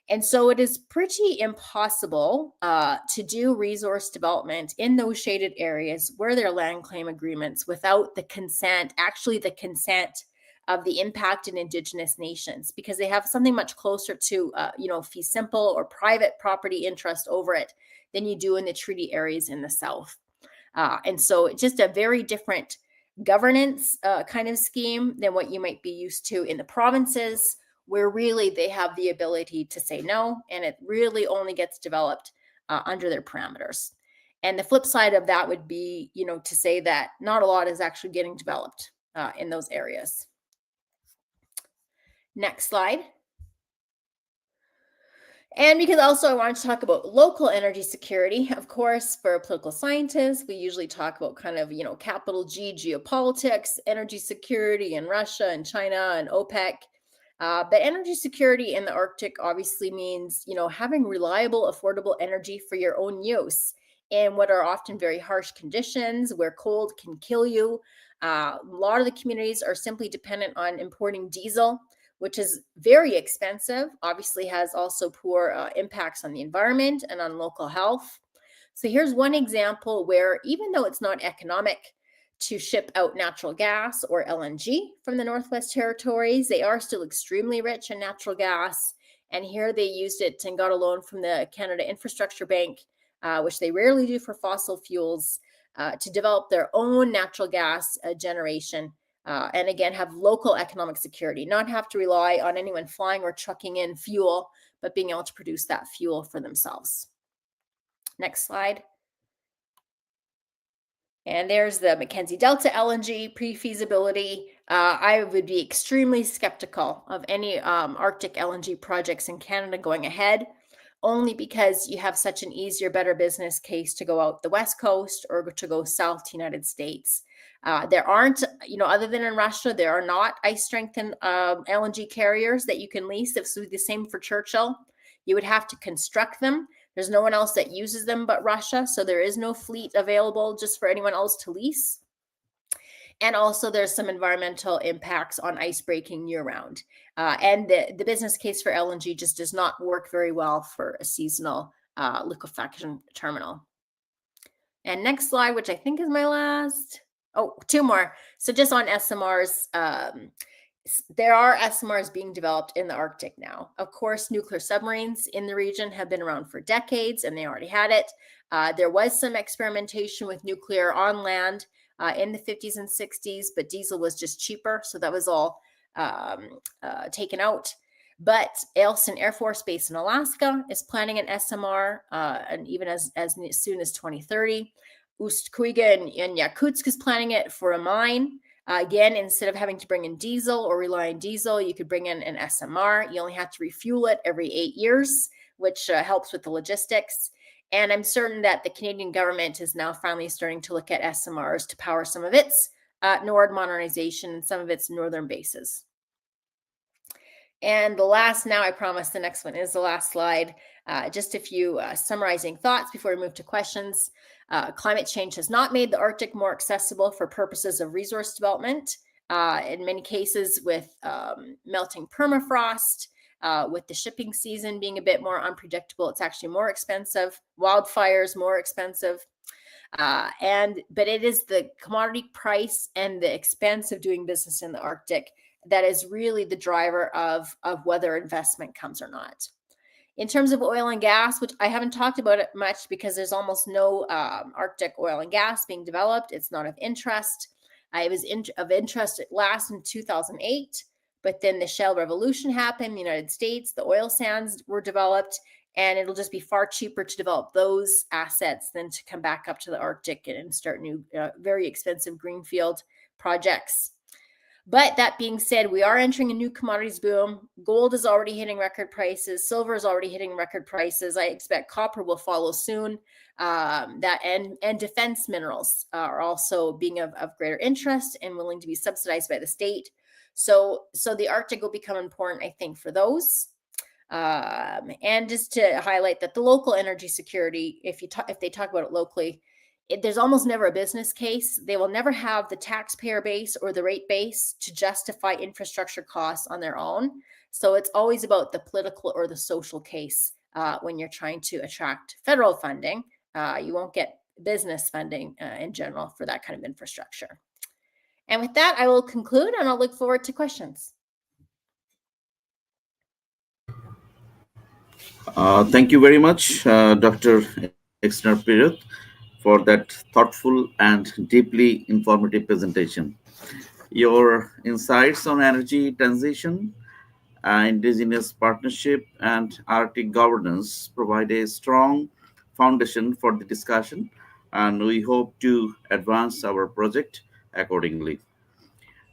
And so it is pretty impossible to do resource development in those shaded areas where there are land claim agreements without the consent of the impacted Indigenous nations, because they have something much closer to, fee simple or private property interest over it than you do in the treaty areas in the South. And so it's just a very different governance kind of scheme than what you might be used to in the provinces, where really they have the ability to say no, and it really only gets developed under their parameters. And the flip side of that would be, to say that not a lot is actually getting developed in those areas. Next slide. And because also I wanted to talk about local energy security. Of course, for political scientists, we usually talk about kind of, capital G geopolitics, energy security in Russia and China and OPEC. But energy security in the Arctic obviously means, having reliable, affordable energy for your own use in what are often very harsh conditions where cold can kill you. A lot of the communities are simply dependent on importing diesel, which is very expensive, obviously has also poor impacts on the environment and on local health. So here's one example where, even though it's not economic to ship out natural gas or LNG from the Northwest Territories, they are still extremely rich in natural gas. And here they used it and got a loan from the Canada Infrastructure Bank, which they rarely do for fossil fuels, to develop their own natural gas generation. And again, have local economic security, not have to rely on anyone flying or trucking in fuel, but being able to produce that fuel for themselves. Next slide. And there's the Mackenzie Delta LNG pre-feasibility. I would be extremely skeptical of any Arctic LNG projects in Canada going ahead, only because you have such an easier, better business case to go out the West Coast or to go south to the United States. There aren't, other than in Russia, there are not ice-strengthened LNG carriers that you can lease. If it's the same for Churchill, you would have to construct them. There's no one else that uses them but Russia, so there is no fleet available just for anyone else to lease. And also there's some environmental impacts on ice breaking year-round. And the business case for LNG just does not work very well for a seasonal liquefaction terminal. And next slide, which I think is my last. Oh, two more. So just on SMRs, there are SMRs being developed in the Arctic now. Of course, nuclear submarines in the region have been around for decades, and they already had it. There was some experimentation with nuclear on land in the 50s and 60s, but diesel was just cheaper, so that was all taken out. But Eielson Air Force Base in Alaska is planning an SMR, and even as soon as 2030. Ust-Kuiga in Yakutsk is planning it for a mine. Again, instead of having to bring in diesel or rely on diesel, you could bring in an SMR. You only have to refuel it every 8 years, which helps with the logistics. And I'm certain that the Canadian government is now finally starting to look at SMRs to power some of its NORAD modernization and some of its northern bases. And the last, now I promise the next one is the last slide. Just a few summarizing thoughts before we move to questions. Climate change has not made the Arctic more accessible for purposes of resource development. In many cases with melting permafrost, with the shipping season being a bit more unpredictable, it's actually more expensive. Wildfires more expensive. But it is the commodity price and the expense of doing business in the Arctic that is really the driver of whether investment comes or not. In terms of oil and gas, which I haven't talked about it much because there's almost no Arctic oil and gas being developed, it's not of interest. It was of interest last in 2008, but then the shale revolution happened in the United States. The oil sands were developed, and it'll just be far cheaper to develop those assets than to come back up to the Arctic and start new, very expensive greenfield projects. But that being said, we are entering a new commodities boom. Gold is already hitting record prices. Silver is already hitting record prices. I expect copper will follow soon. And defense minerals are also being of greater interest and willing to be subsidized by the state. So the Arctic will become important, I think, for those. And just to highlight that the local energy security, if they talk about it locally, there's almost never a business case. They will never have the taxpayer base or the rate base to justify infrastructure costs on their own. So it's always about the political or the social case when you're trying to attract federal funding. You won't get business funding in general for that kind of infrastructure. And with that, I will conclude, and I'll look forward to questions. Thank you very much, Dr. Exner Pirut, for that thoughtful and deeply informative presentation. Your insights on energy transition, indigenous partnership, and Arctic governance provide a strong foundation for the discussion, and we hope to advance our project accordingly.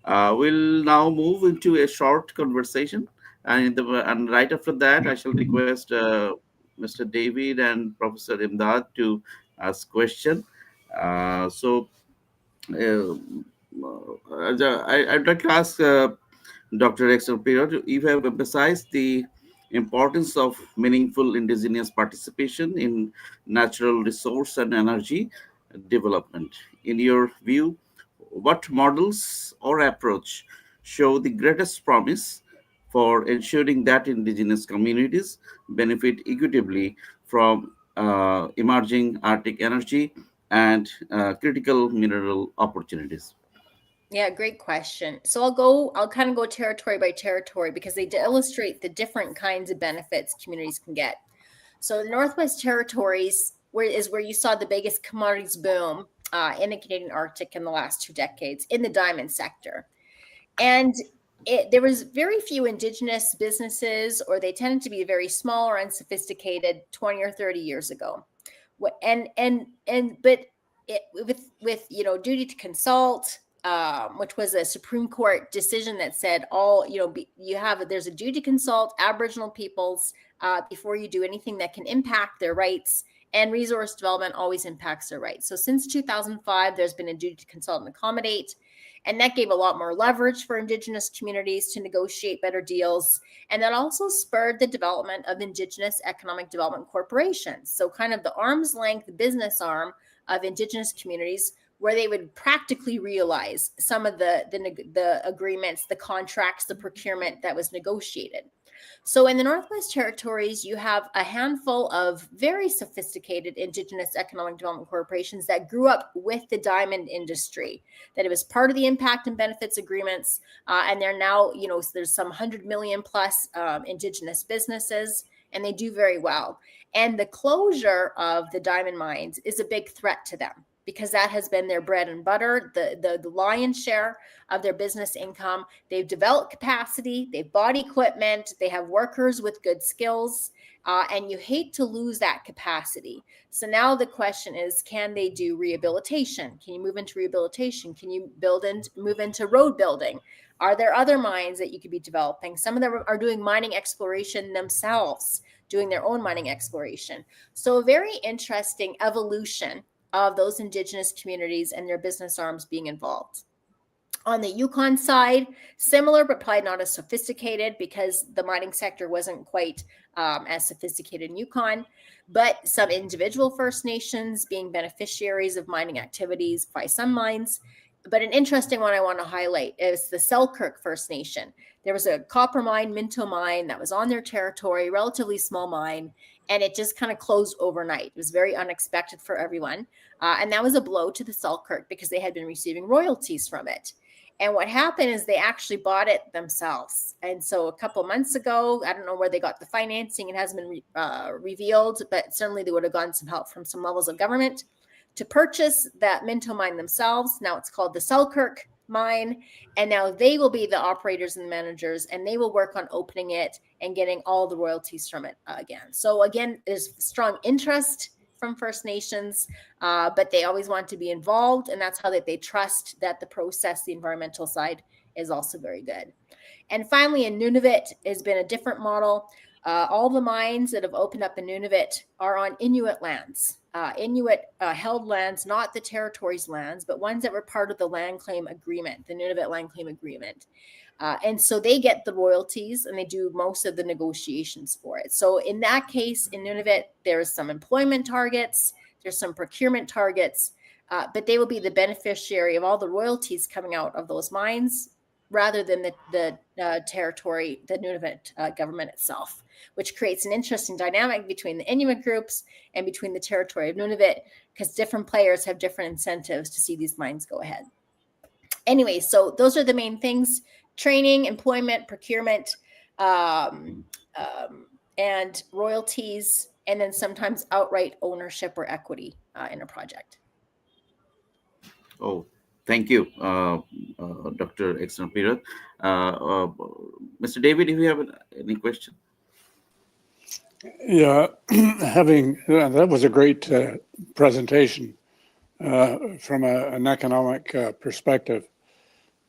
We'll now move into a short conversation, and right after that, I shall request Mr. David and Professor Imdad to ask question. So, I'd like to ask Dr. Exner Pirot, you have emphasized the importance of meaningful indigenous participation in natural resource and energy development. In your view, what models or approach show the greatest promise for ensuring that indigenous communities benefit equitably from emerging Arctic energy and critical mineral opportunities? Yeah, great question. So I'll kind of go territory by territory because they illustrate the different kinds of benefits communities can get. So the Northwest Territories is where you saw the biggest commodities boom in the Canadian Arctic in the last 2 decades in the diamond sector. And there was very few Indigenous businesses, or they tended to be very small or unsophisticated 20 or 30 years ago. But with duty to consult, which was a Supreme Court decision that said there's a duty to consult Aboriginal peoples before you do anything that can impact their rights, and resource development always impacts their rights. So since 2005, there's been a duty to consult and accommodate, and that gave a lot more leverage for Indigenous communities to negotiate better deals. And that also spurred the development of Indigenous economic development corporations. So kind of the arm's length business arm of Indigenous communities, where they would practically realize some of the agreements, the contracts, the procurement that was negotiated. So in the Northwest Territories, you have a handful of very sophisticated Indigenous economic development corporations that grew up with the diamond industry, that it was part of the impact and benefits agreements. And they're now, there's some 100 million plus Indigenous businesses, and they do very well. And the closure of the diamond mines is a big threat to them, because that has been their bread and butter, the lion's share of their business income. They've developed capacity, they've bought equipment, they have workers with good skills, and you hate to lose that capacity. So now the question is, can they do rehabilitation? Can you move into rehabilitation? Can you move into road building? Are there other mines that you could be developing? Some of them are doing mining exploration themselves, doing their own mining exploration. So a very interesting evolution of those Indigenous communities and their business arms being involved. On the Yukon side, similar, but probably not as sophisticated, because the mining sector wasn't quite as sophisticated in Yukon, but some individual First Nations being beneficiaries of mining activities by some mines. But an interesting one I want to highlight is the Selkirk First Nation. There was a copper mine, Minto mine, that was on their territory, relatively small mine, and it just kind of closed overnight. It was very unexpected for everyone. And that was a blow to the Selkirk because they had been receiving royalties from it. And what happened is they actually bought it themselves. And so a couple months ago, I don't know where they got the financing. It hasn't been revealed, but certainly they would have gotten some help from some levels of government to purchase that Minto mine themselves. Now it's called the Selkirk mine. And now they will be the operators and the managers, and they will work on opening it and getting all the royalties from it again. So again, there's strong interest from First Nations, but they always want to be involved. And that's how they trust that the process, the environmental side, is also very good. And finally, in Nunavut has been a different model. All the mines that have opened up in Nunavut are on Inuit lands, Inuit held lands, not the territories' lands, but ones that were part of the land claim agreement, the Nunavut land claim agreement. And so they get the royalties and they do most of the negotiations for it. So in that case, in Nunavut, there's some employment targets, there's some procurement targets, but they will be the beneficiary of all the royalties coming out of those mines rather than the territory, the Nunavut government itself, which creates an interesting dynamic between the Inuit groups and between the territory of Nunavut, because different players have different incentives to see these mines go ahead. Anyway, so those are the main things: training, employment, procurement, and royalties, and then sometimes outright ownership or equity in a project. Oh, thank you, Dr. Exner. Mr. David, if you have any question. Yeah, that was a great presentation from an economic perspective.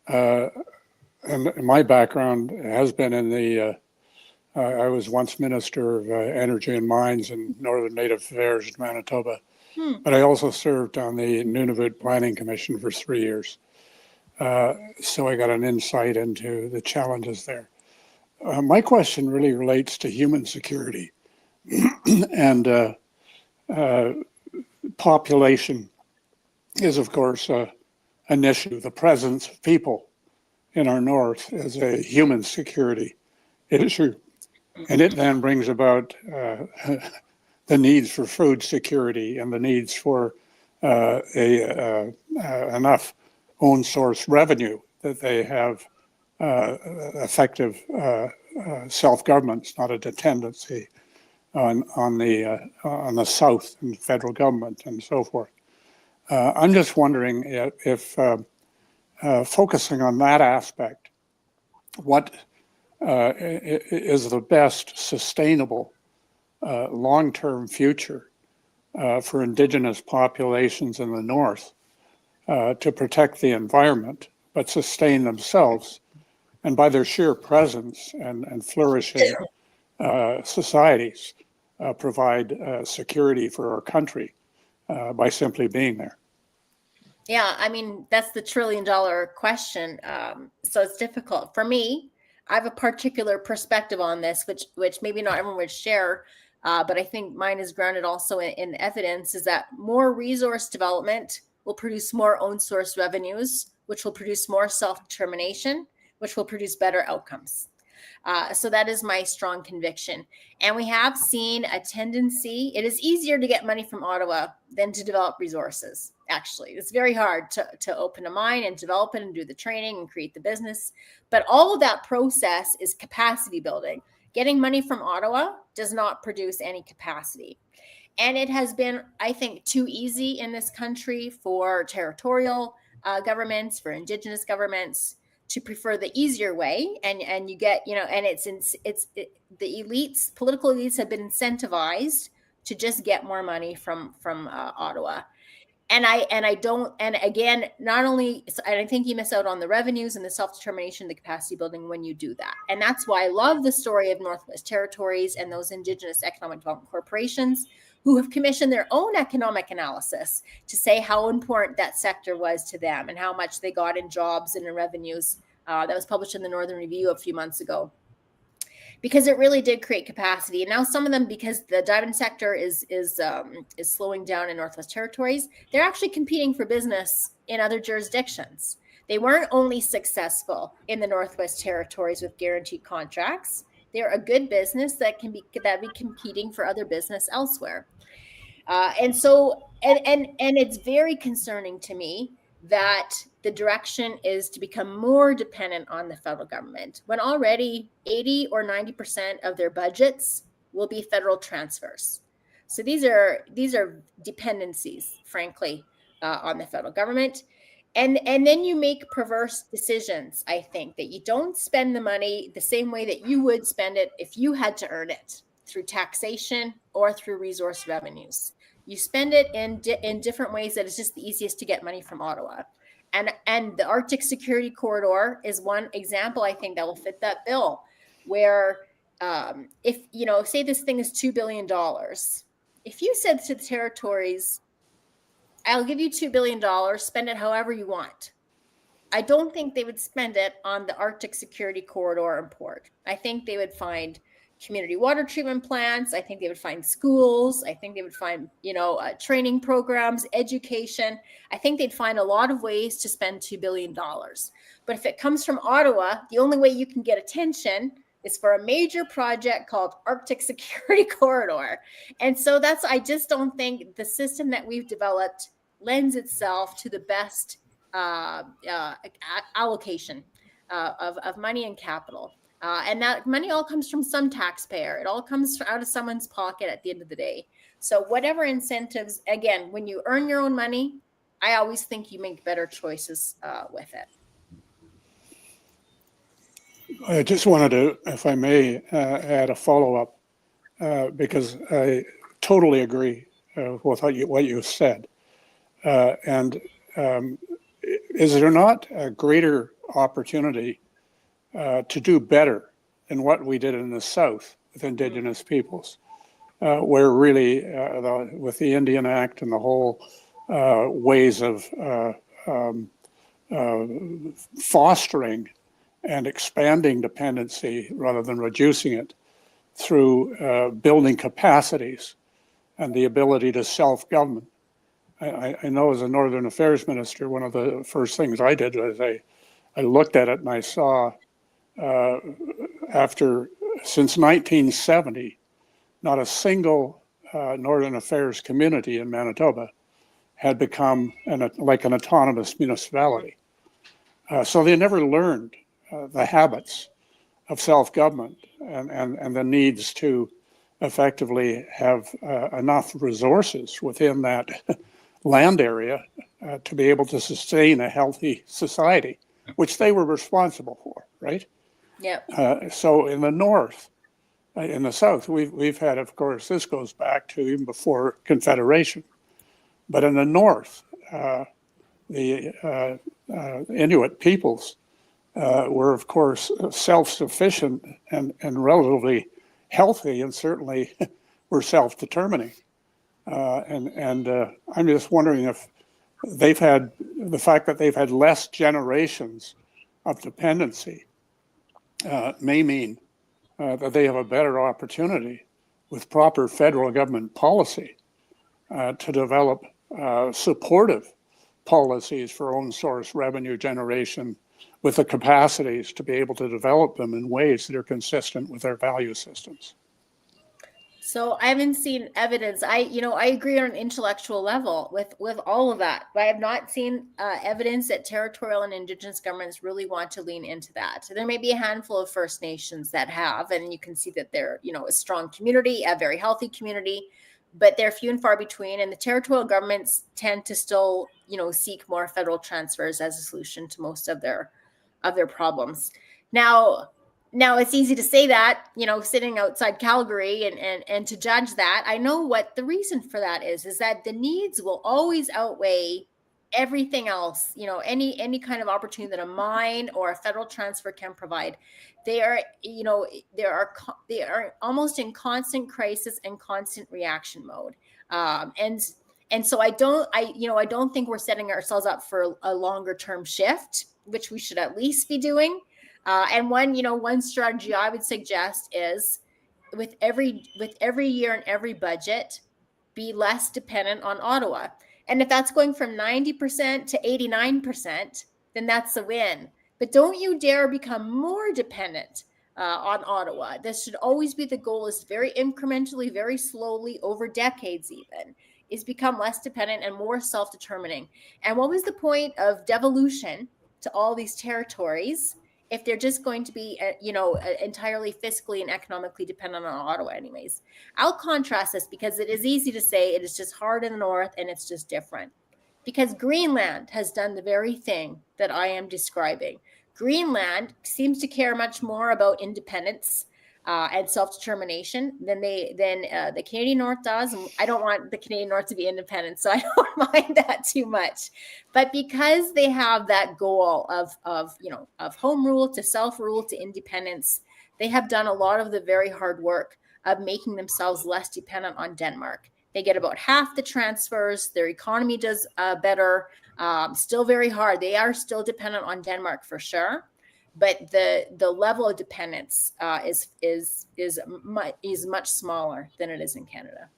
And my background has been in the, I was once Minister of Energy and Mines in Northern Native Affairs in Manitoba, but I also served on the Nunavut Planning Commission for 3 years. So I got an insight into the challenges there. My question really relates to human security and population is, of course, an issue. The presence of people in our north is a human security issue, and it then brings about the needs for food security and the needs for enough own source revenue that they have effective self-government. It's not a dependency on the South and federal government and so forth. I'm just wondering if focusing on that aspect, what is the best sustainable long-term future for Indigenous populations in the North to protect the environment, but sustain themselves, and by their sheer presence and flourishing societies provide security for our country by simply being there. Yeah, I mean, that's the $1 trillion question. So it's difficult. For me, I have a particular perspective on this, which maybe not everyone would share, but I think mine is grounded also in evidence, is that more resource development will produce more own source revenues, which will produce more self-determination, which will produce better outcomes. So that is my strong conviction. And we have seen a tendency, it is easier to get money from Ottawa than to develop resources. Actually, it's very hard to open a mine and develop it and do the training and create the business. But all of that process is capacity building. Getting money from Ottawa does not produce any capacity. And it has been, I think, too easy in this country for territorial governments, for Indigenous governments, to prefer the easier way, and you get, and the elites, political elites, have been incentivized to just get more money from Ottawa, and again, not only, and I think you miss out on the revenues and the self-determination, the capacity building when you do that, and that's why I love the story of Northwest Territories and those Indigenous economic development corporations who have commissioned their own economic analysis to say how important that sector was to them and how much they got in jobs and in revenues. That was published in the Northern Review a few months ago, because it really did create capacity. And now some of them, because the diamond sector is slowing down in Northwest Territories, they're actually competing for business in other jurisdictions. They weren't only successful in the Northwest Territories with guaranteed contracts. They're a good business that be competing for other business elsewhere. And it's very concerning to me that the direction is to become more dependent on the federal government, when already 80 or 90% of their budgets will be federal transfers. So these are dependencies, frankly, on the federal government. And then you make perverse decisions, I think, that you don't spend the money the same way that you would spend it if you had to earn it, through taxation or through resource revenues. You spend it in different ways that it's just the easiest to get money from Ottawa. And the Arctic Security Corridor is one example, I think, that will fit that bill, where if, say this thing is $2 billion, if you said to the territories, I'll give you $2 billion, spend it however you want, I don't think they would spend it on the Arctic Security Corridor and port. I think they would find community water treatment plants. I think they would find schools. I think they would find, training programs, education. I think they'd find a lot of ways to spend $2 billion. But if it comes from Ottawa, the only way you can get attention is for a major project called Arctic Security Corridor. And so I just don't think the system that we've developed lends itself to the best allocation of money and capital. And that money all comes from some taxpayer. It all comes out of someone's pocket at the end of the day. So whatever incentives, again, when you earn your own money, I always think you make better choices with it. I just wanted to, if I may, add a follow-up, because I totally agree with what you said. And is there not a greater opportunity to do better than what we did in the South with Indigenous peoples, where really, with the Indian Act and the whole ways of fostering and expanding dependency rather than reducing it through building capacities and the ability to self-government. I know as a Northern Affairs Minister, one of the first things I did was I looked at it and I saw since 1970, not a single Northern Affairs community in Manitoba had become like an autonomous municipality. So they never learned the habits of self-government and the needs to effectively have enough resources within that land area to be able to sustain a healthy society, which they were responsible for, right? Yeah. So in the North, in the South, we've had, of course, this goes back to even before Confederation, but in the North, the Inuit peoples were, of course, self-sufficient and relatively healthy, and certainly were self-determining. And I'm just wondering if the fact that they've had less generations of dependency may mean that they have a better opportunity with proper federal government policy to develop supportive policies for own source revenue generation with the capacities to be able to develop them in ways that are consistent with their value systems. So I haven't seen evidence. I agree on an intellectual level with all of that, but I have not seen evidence that territorial and Indigenous governments really want to lean into that. So there may be a handful of First Nations that have, and you can see that they're, a strong community, a very healthy community, but they're few and far between. And the territorial governments tend to still, seek more federal transfers as a solution to most of their problems. Now it's easy to say that, sitting outside Calgary and to judge that. I know what the reason for that is that the needs will always outweigh everything else, any kind of opportunity that a mine or a federal transfer can provide. They are almost in constant crisis and constant reaction mode. And so I don't think we're setting ourselves up for a longer term shift, which we should at least be doing. And one strategy I would suggest is with every year and every budget, be less dependent on Ottawa. And if that's going from 90% to 89%, then that's a win. But don't you dare become more dependent on Ottawa. This should always be the goal, is very incrementally, very slowly, over decades even, is become less dependent and more self-determining. And what was the point of devolution to all these territories if they're just going to be, entirely fiscally and economically dependent on Ottawa anyways. I'll contrast this because it is easy to say it is just hard in the north and it's just different. Because Greenland has done the very thing that I am describing. Greenland seems to care much more about independence and self-determination than the Canadian North does. And I don't want the Canadian North to be independent, so I don't mind that too much. But because they have that goal of home rule to self-rule to independence, they have done a lot of the very hard work of making themselves less dependent on Denmark. They get about half the transfers. Their economy does better. Still very hard. They are still dependent on Denmark for sure, but the level of dependence is much smaller than it is in Canada.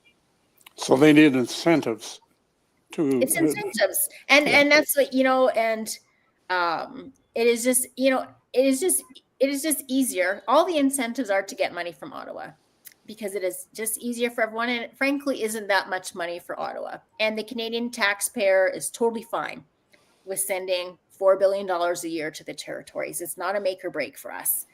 So they need incentives to. It's incentives, and that's what it is just it is just easier. All the incentives are to get money from Ottawa, because it is just easier for everyone, and it frankly isn't that much money for Ottawa. And the Canadian taxpayer is totally fine with sending $4 billion a year to the territories. It's not a make or break for us.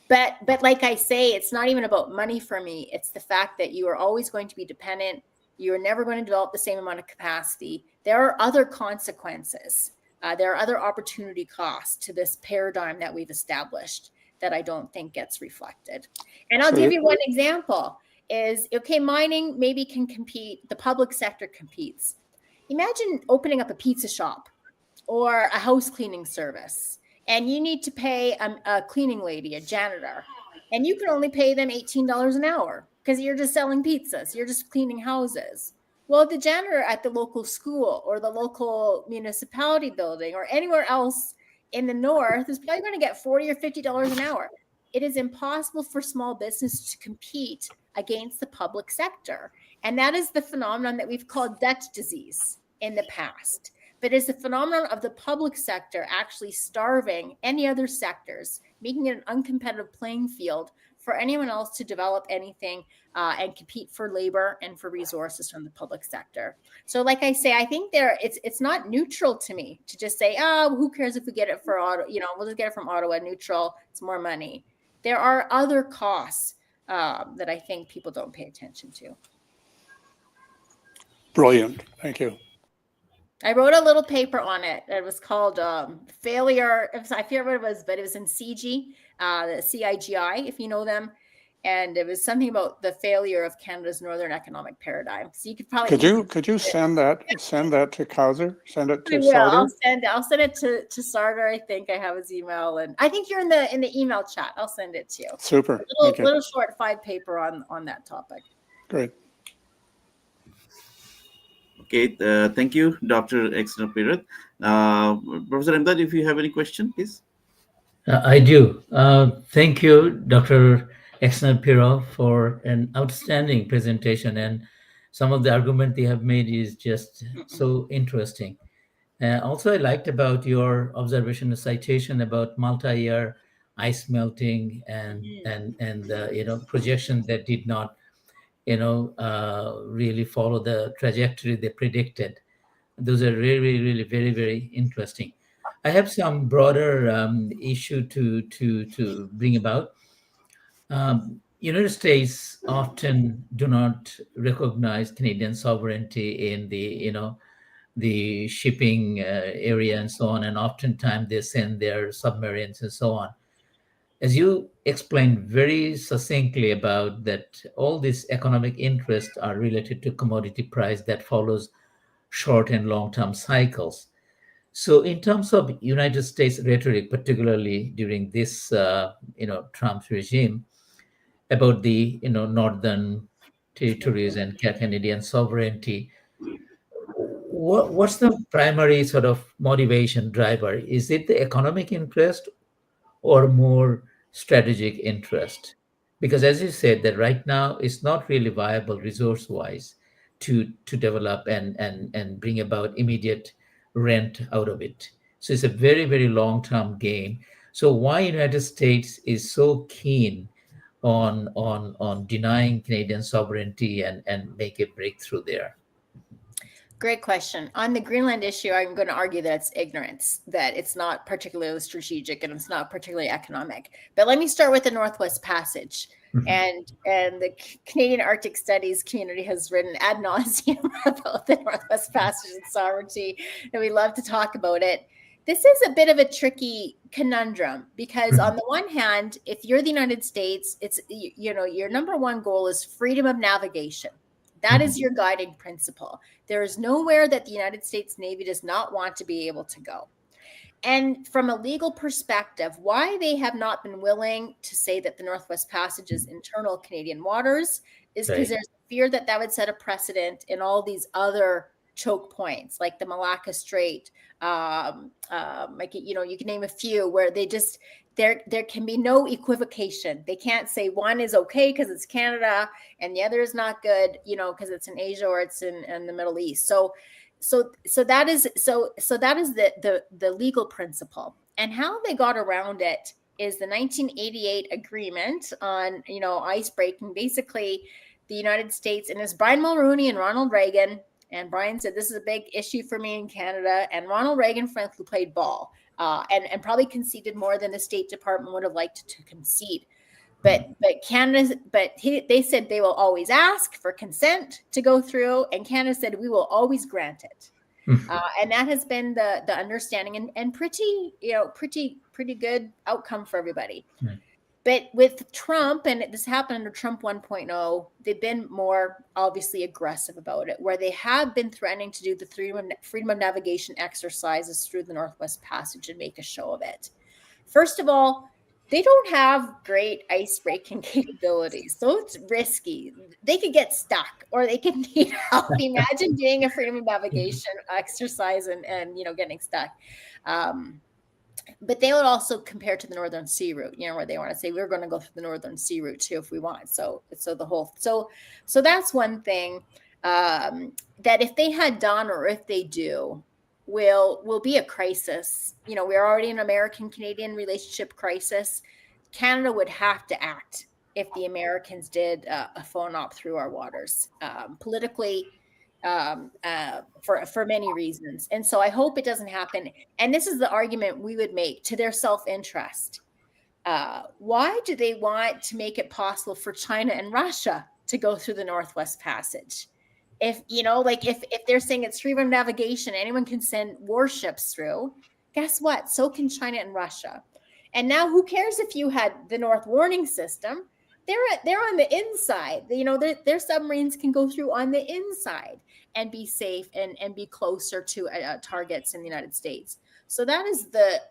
But like I say, it's not even about money for me. It's the fact that you are always going to be dependent. You're never going to develop the same amount of capacity. There are other consequences. There are other opportunity costs to this paradigm that we've established that I don't think gets reflected. And I'll give you one example is, okay, mining maybe can compete, the public sector competes. Imagine opening up a pizza shop or a house cleaning service, and you need to pay a cleaning lady, a janitor, and you can only pay them $18 an hour because you're just selling pizzas, you're just cleaning houses. Well, the janitor at the local school or the local municipality building or anywhere else in the north is probably going to get $40 or $50 an hour. It is impossible for small business to compete against the public sector. And that is the phenomenon that we've called Dutch disease in the past. But it's the phenomenon of the public sector actually starving any other sectors, making it an uncompetitive playing field for anyone else to develop anything and compete for labor and for resources from the public sector. So like I say, I think it's not neutral to me to just say, oh, who cares if we get it for Ottawa, we'll just get it from Ottawa, neutral, it's more money. There are other costs that I think people don't pay attention to. Brilliant. Thank you. I wrote a little paper on it. It was called Failure. I forget what it was, but it was in CIGI, the CIGI, if you know them. And it was something about the failure of Canada's Northern Economic Paradigm. So you could probably could you send that to Kauser? Send it to I will. Sarter? I'll send it to Sarter. I think I have his email, and I think you're in the email chat. I'll send it to you. Super. Little short 5 paper on that topic. Great. Okay, thank you, Dr. Exner-Pirith. Professor Imdad, if you have any question, please. I do. Thank you, Dr. Exner-Pirith, for an outstanding presentation. And some of the argument they have made is just so interesting. Also, I liked about your observation and citation about multi-year ice melting and projections that did not really follow the trajectory they predicted. Those are really, really very, very interesting. I have some broader issue to bring about. United States often do not recognize Canadian sovereignty in the shipping area and so on, and oftentimes they send their submarines and so on. As you explained very succinctly about that, all these economic interests are related to commodity price that follows short and long-term cycles. So in terms of United States rhetoric, particularly during this, Trump's regime, about the, northern territories and Canadian sovereignty, what's the primary sort of motivation driver? Is it the economic interest or more strategic interest? Because as you said, that right now it's not really viable resource-wise to develop and bring about immediate rent out of it. So it's a very, very long-term game. So why United States is so keen on denying Canadian sovereignty and make a breakthrough there? Great question. On the Greenland issue, I'm going to argue that it's ignorance, that it's not particularly strategic and it's not particularly economic. But let me start with the Northwest Passage. And the Canadian Arctic Studies community has written ad nauseum about the Northwest Passage and sovereignty, and we love to talk about it. This is a bit of a tricky conundrum because on the one hand, if you're the United States, it's, you know, your number one goal is freedom of navigation. That is your guiding principle. There is nowhere that the United States Navy does not want to be able to go. And from a legal perspective, why they have not been willing to say that the Northwest Passage is internal Canadian waters is because there's a fear that that would set a precedent in all these other choke points, like the Malacca Strait. Like, you know, you can name a few where they just, there can be no equivocation. They can't say one is okay because it's Canada and the other is not good, you know, because it's in Asia or it's in the Middle East. So that is the legal principle. And how they got around it is the 1988 agreement on, you know, ice breaking. Basically, the United States, and it's Brian Mulroney and Ronald Reagan. And Brian said, this is a big issue for me in Canada. And Ronald Reagan, frankly, played ball and probably conceded more than the State Department would have liked to concede. But Canada, they said they will always ask for consent to go through, and Canada said we will always grant it. And that has been the understanding and pretty good outcome for everybody. Right. But with Trump, and this happened under Trump 1.0, they've been more obviously aggressive about it, where they have been threatening to do the freedom of navigation exercises through the Northwest Passage and make a show of it. First of all, they don't have great ice breaking capabilities, so it's risky. They could get stuck or they could need help. Imagine doing a freedom of navigation exercise and you know, getting stuck. But they would also compare to the Northern Sea route, you know, where they want to say we're going to go through the Northern Sea route too if we want. So that's one thing that if they had done or if they do, will be a crisis. You know, we're already in an American-Canadian relationship crisis. Canada would have to act if the Americans did a phone op through our waters politically. For many reasons. And so I hope it doesn't happen. And this is the argument we would make to their self-interest. Why do they want to make it possible for China and Russia to go through the Northwest Passage? If, you know, like if they're saying it's freedom of navigation, anyone can send warships through, guess what? So can China and Russia. And now who cares if you had the North Warning System? They're on the inside. You know, their submarines can go through on the inside and be safe and be closer to targets in the United States. So that is the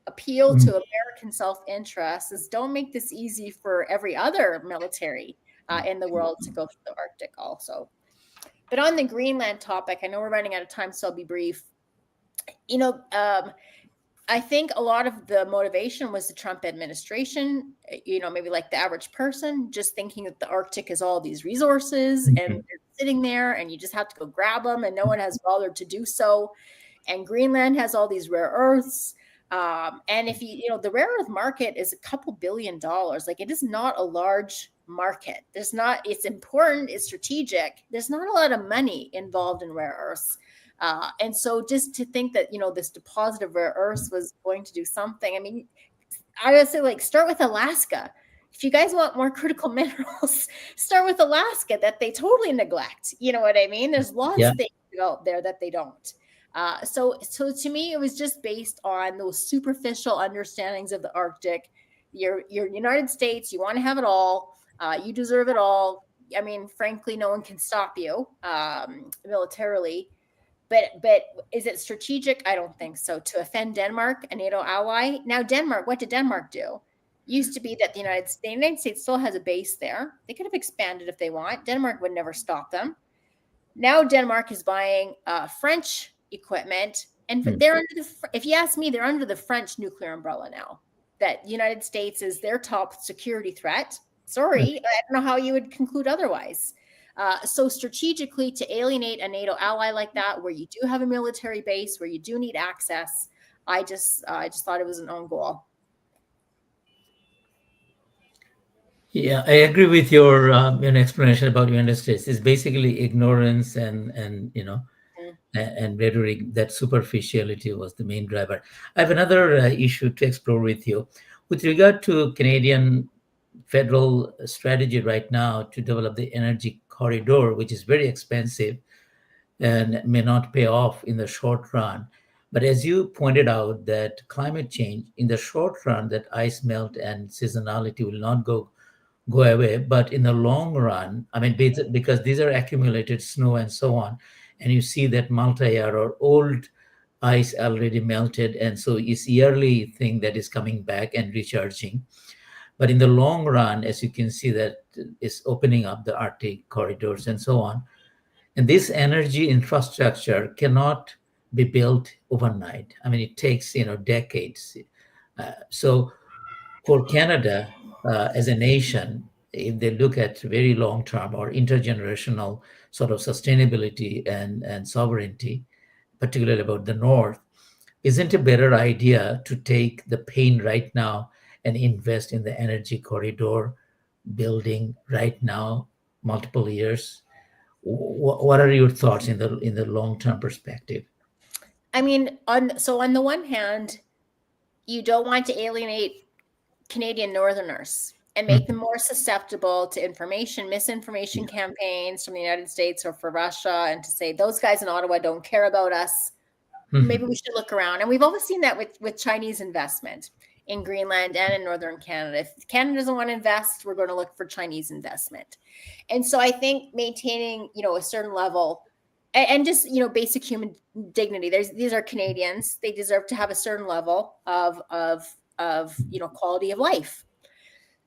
appeal to American self-interest, is don't make this easy for every other military in the world to go through the Arctic also. But on the Greenland topic, I know we're running out of time, so I'll be brief. You know, I think a lot of the motivation was the Trump administration, you know, maybe like the average person, just thinking that the Arctic is all these resources and they're sitting there and you just have to go grab them and no one has bothered to do so. And Greenland has all these rare earths. And if you know, the rare earth market is a couple $2 billion. Like, it is not a large market. It's important, it's strategic. There's not a lot of money involved in rare earths. And so just to think that, you know, this deposit of rare earths was going to do something. I mean, I would say, like, start with Alaska. If you guys want more critical minerals, start with Alaska that they totally neglect. You know what I mean? There's lots of things out there that they don't. So to me, it was just based on those superficial understandings of the Arctic. You're United States, you want to have it all. You deserve it all. I mean, frankly, no one can stop you militarily. But is it strategic? I don't think so. To offend Denmark, a NATO ally. Now, Denmark, what did Denmark do? Used to be that the United States still has a base there. They could have expanded if they want. Denmark would never stop them. Now Denmark is buying French equipment, and they're under if you ask me, they're under the French nuclear umbrella now. That the United States is their top security threat. Sorry, I don't know how you would conclude otherwise. So strategically, to alienate a NATO ally like that, where you do have a military base, where you do need access, I just thought it was an own goal. Yeah, I agree with your explanation about United States. It's basically ignorance and you know, and rhetoric, that superficiality was the main driver. I have another issue to explore with you. With regard to Canadian federal strategy right now to develop the energy corridor, which is very expensive and may not pay off in the short run. But as you pointed out, that climate change in the short run, that ice melt and seasonality will not go away. But in the long run, I mean, because these are accumulated snow and so on, and you see that multi-year or old ice already melted, and so it's yearly thing that is coming back and recharging. But in the long run, as you can see, that is opening up the Arctic corridors and so on. And this energy infrastructure cannot be built overnight. I mean, it takes decades. So for Canada as a nation, if they look at very long term or intergenerational sort of sustainability and sovereignty, particularly about the North, isn't a better idea to take the pain right now and invest in the energy corridor building right now, multiple years? What are your thoughts in the long term perspective? I mean, on the one hand, you don't want to alienate Canadian Northerners and make them more susceptible to misinformation campaigns from the United States or for Russia, and to say those guys in Ottawa don't care about us. Maybe we should look around. And we've always seen that with Chinese investment in Greenland and in Northern Canada. If Canada doesn't want to invest, we're going to look for Chinese investment. And so I think maintaining, a certain level and just, basic human dignity. These are Canadians. They deserve to have a certain level of quality of life.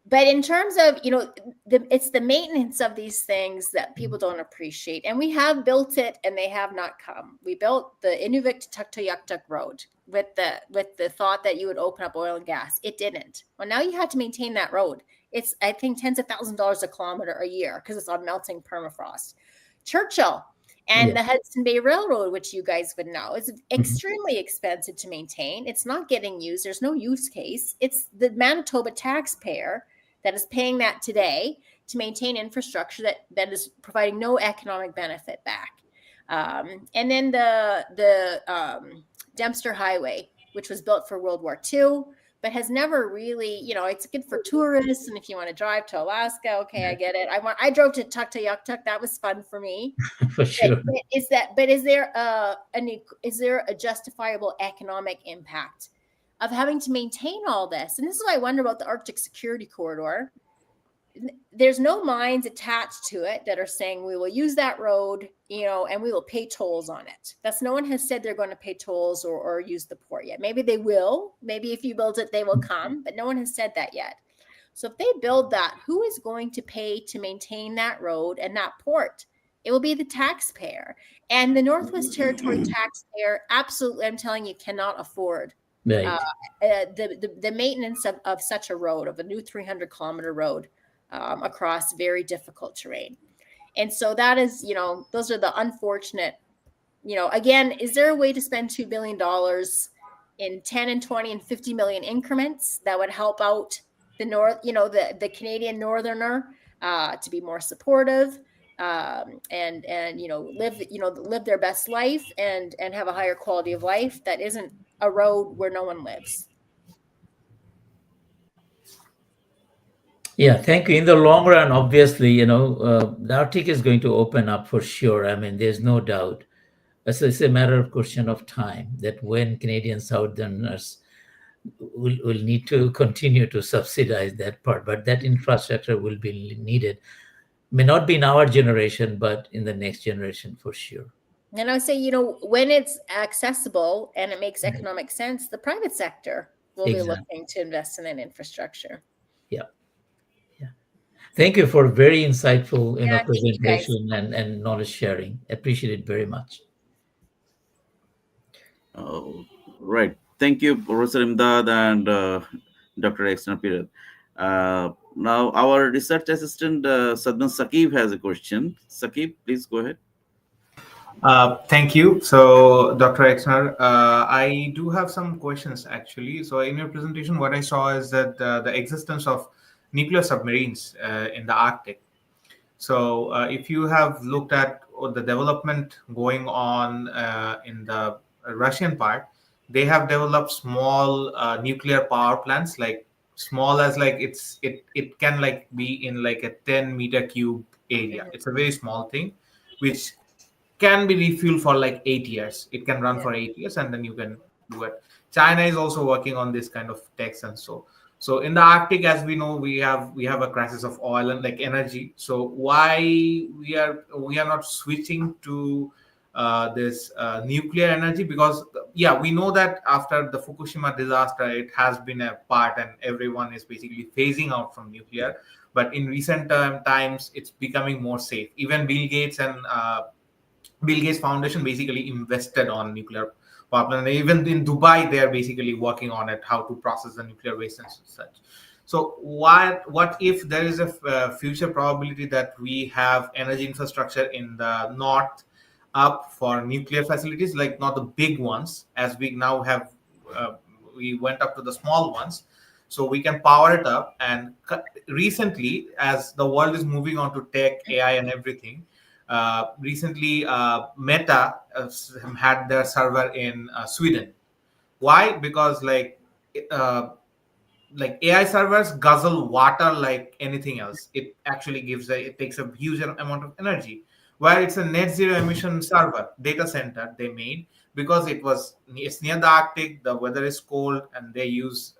But in terms of, it's the maintenance of these things that people don't appreciate. And we have built it and they have not come. We built the Inuvik to Tuktoyaktuk road with the thought that you would open up oil and gas. It didn't. Well, now you have to maintain that road. It's, I think, tens of thousands of dollars a kilometer a year because it's on melting permafrost. Churchill and the Hudson Bay Railroad, which you guys would know, is extremely expensive to maintain. It's not getting used. There's no use case. It's the Manitoba taxpayer that is paying that today to maintain infrastructure that is providing no economic benefit back. And then the Dempster Highway, which was built for World War II, but has never really, it's good for tourists. And if you want to drive to Alaska, okay, I get it. I drove to Tuktoyaktuk. That was fun for me. For sure. Is there a justifiable economic impact of having to maintain all this? And this is what I wonder about the Arctic Security Corridor. There's no mines attached to it that are saying we will use that road, and we will pay tolls on it. No one has said they're going to pay tolls or use the port yet. Maybe they will. Maybe if you build it, they will come, but no one has said that yet. So if they build that, who is going to pay to maintain that road and that port? It will be the taxpayer. And the Northwest Territory taxpayer, absolutely, I'm telling you, cannot afford Right. the maintenance of such a road, of a new 300-kilometer road across very difficult terrain. And so that is, those are the unfortunate, again, is there a way to spend $2 billion in 10 and 20 and 50 million increments that would help out the North, the Canadian Northerner to be more supportive and live their best life and have a higher quality of life that isn't a road where no one lives? Yeah, thank you. In the long run, obviously, the Arctic is going to open up for sure. I mean, there's no doubt. So it's a matter of question of time that when Canadian Southerners will need to continue to subsidize that part, but that infrastructure will be needed. May not be in our generation, but in the next generation for sure. And I would say, when it's accessible and it makes economic sense, the private sector will be looking to invest in that infrastructure. Yeah. Thank you for very insightful Yeah, thank you, guys. presentation and knowledge sharing. Appreciate it very much. Right. Thank you, Professor Imdad and Dr. Exner Pirat. Now, our research assistant, Sadman Saqib, has a question. Saqib, please go ahead. Thank you. So, Dr. Exner, I do have some questions actually. So, in your presentation, what I saw is that the existence of nuclear submarines in the Arctic. So, if you have looked at the development going on in the Russian part, they have developed small nuclear power plants, like small as like it can like be in like a 10-meter cube area. It's a very small thing, which can be refueled for like 8 years. It can run Yeah. for 8 years, and then you can do it. China is also working on this kind of techs, and so in the Arctic, as we know, we have a crisis of oil and like energy. So why we are not switching to this nuclear energy? Because yeah, we know that after the Fukushima disaster, it has been a part, and everyone is basically phasing out from nuclear. But in recent times, it's becoming more safe. Even Bill Gates Foundation basically invested on nuclear power plant. And even in Dubai, they are basically working on it, how to process the nuclear waste and such. So what if there is a future probability that we have energy infrastructure in the north up for nuclear facilities, like not the big ones, as we now have, we went up to the small ones, so we can power it up. And recently, as the world is moving on to tech, AI, and everything, recently Meta had their server in Sweden. Why? Because uh, like AI servers guzzle water like anything else. It actually it takes a huge amount of energy. Where it's a net zero emission server data center they made, because it's near the Arctic, the weather is cold, and they use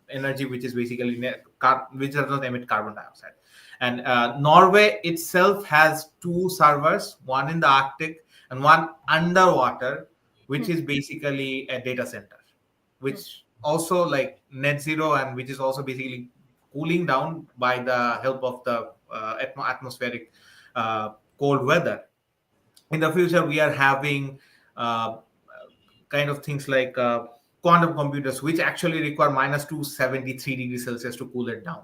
energy which is basically which does not emit carbon dioxide. And Norway itself has two servers, one in the Arctic and one underwater, which is basically a data center, which also like net zero, and which is also basically cooling down by the help of the atmospheric cold weather. In the future, we are having uh, kind of things like quantum computers, which actually require minus 273 degrees Celsius to cool it down.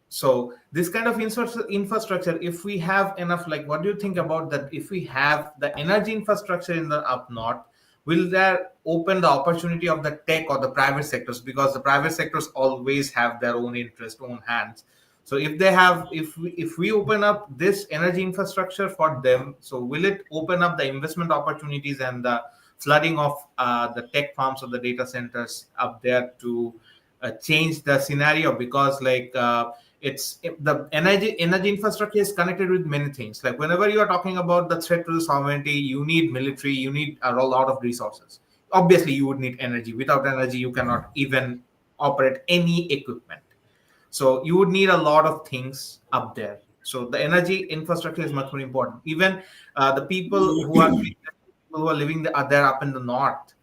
So this kind of infrastructure, if we have enough, like what do you think about that? If we have the energy infrastructure in the up north, will there open the opportunity of the tech or the private sectors? Because the private sectors always have their own interest, own hands. So if they have, if we open up this energy infrastructure for them, so will it open up the investment opportunities and the flooding of the tech farms or the data centers up there to change the scenario? Because the energy infrastructure is connected with many things. Like whenever you are talking about the threat to the sovereignty, you need military, you need a lot of resources. Obviously you would need energy. Without energy you cannot even operate any equipment. So you would need a lot of things up there. So the energy infrastructure is much more important. Even the people who are living there up in the north,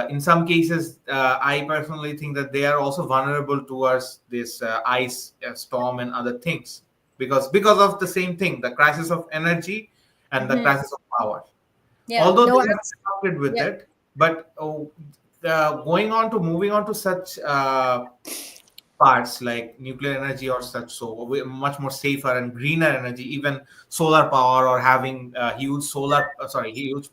in some cases, I personally think that they are also vulnerable towards this ice storm and other things, because of the same thing, the crisis of energy and the crisis of power. Yeah. Although No, they have started with yeah. it, but moving on to such parts like nuclear energy or such, so much more safer and greener energy, even solar power, or having huge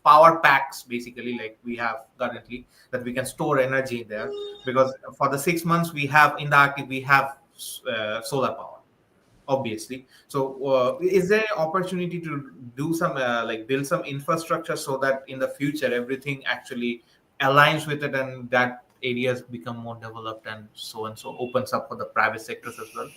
power packs basically, like we have currently, that we can store energy there. Because for the 6 months we have in the Arctic, we have solar power, obviously. So is there an opportunity to do some like build some infrastructure, so that in the future everything actually aligns with it, and that areas become more developed, and so opens up for the private sectors as well?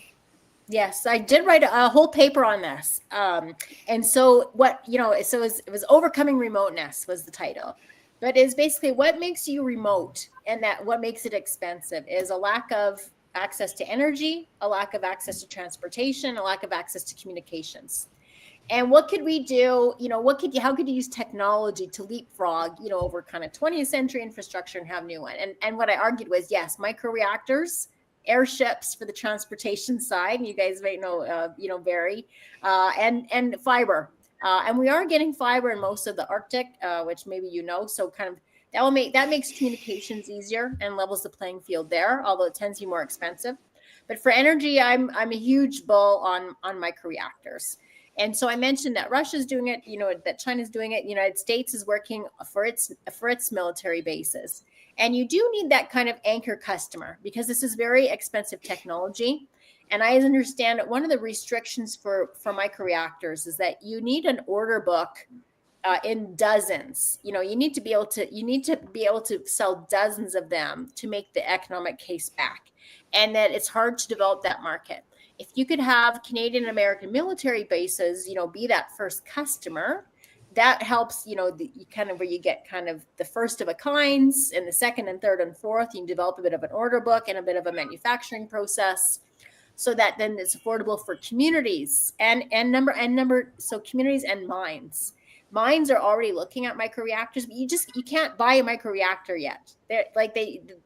Yes, I did write a whole paper on this. And so it was Overcoming Remoteness was the title. But it's basically what makes you remote, and that what makes it expensive is a lack of access to energy, a lack of access to transportation, a lack of access to communications. And what could we do? How could you use technology to leapfrog, over kind of 20th century infrastructure and have new one? And what I argued was, yes, microreactors, airships for the transportation side. You guys might know, Barry, and fiber. And we are getting fiber in most of the Arctic, which maybe so kind of that makes communications easier and levels the playing field there, although it tends to be more expensive. But for energy, I'm a huge bull on microreactors. And so I mentioned that Russia's doing it, that China's doing it. United States is working for its military bases. And you do need that kind of anchor customer, because this is very expensive technology. And I understand that one of the restrictions for microreactors is that you need an order book in dozens. You need to be able to sell dozens of them to make the economic case back, and that it's hard to develop that market. If you could have Canadian and American military bases, be that first customer, that helps, where you get kind of the first of a kinds, and the second and third and fourth, you can develop a bit of an order book and a bit of a manufacturing process, so that then it's affordable for communities so communities and mines. Mines are already looking at microreactors, but you can't buy a microreactor yet.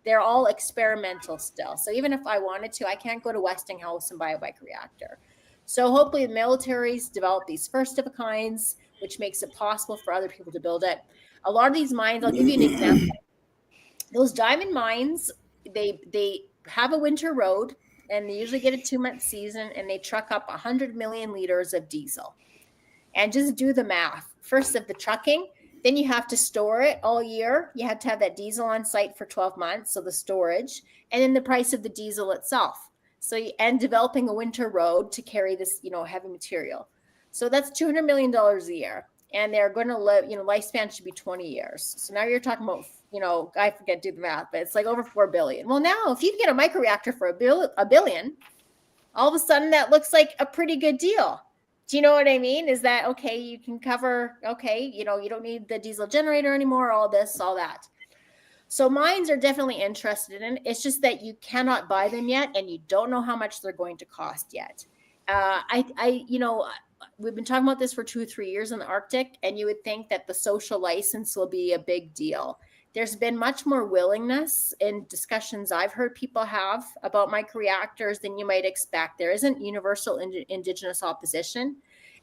They're all experimental still. So even if I wanted to, I can't go to Westinghouse and buy a microreactor. So hopefully the militaries develop these first of a kinds, which makes it possible for other people to build it. A lot of these mines, I'll give you an example. Those diamond mines, they have a winter road, and they usually get a 2-month season, and they truck up 100 million liters of diesel. And just do the math. First of the trucking, then you have to store it all year. You have to have that diesel on site for 12 months, so the storage, and then the price of the diesel itself. And developing a winter road to carry this, heavy material. So that's $200 million a year. And they're going to live, lifespan should be 20 years. So now you're talking about, I forget to do the math, but it's like over 4 billion. Well, now if you get a microreactor for a billion, all of a sudden that looks like a pretty good deal. Do you know what I mean? Is that, okay, you can cover, you don't need the diesel generator anymore, all this, all that. So mines are definitely interested in it. It's just that you cannot buy them yet, and you don't know how much they're going to cost yet. We've been talking about this for 2 or 3 years in the Arctic, and you would think that the social license will be a big deal. There's been much more willingness in discussions I've heard people have about microreactors than you might expect. There isn't universal Indigenous opposition.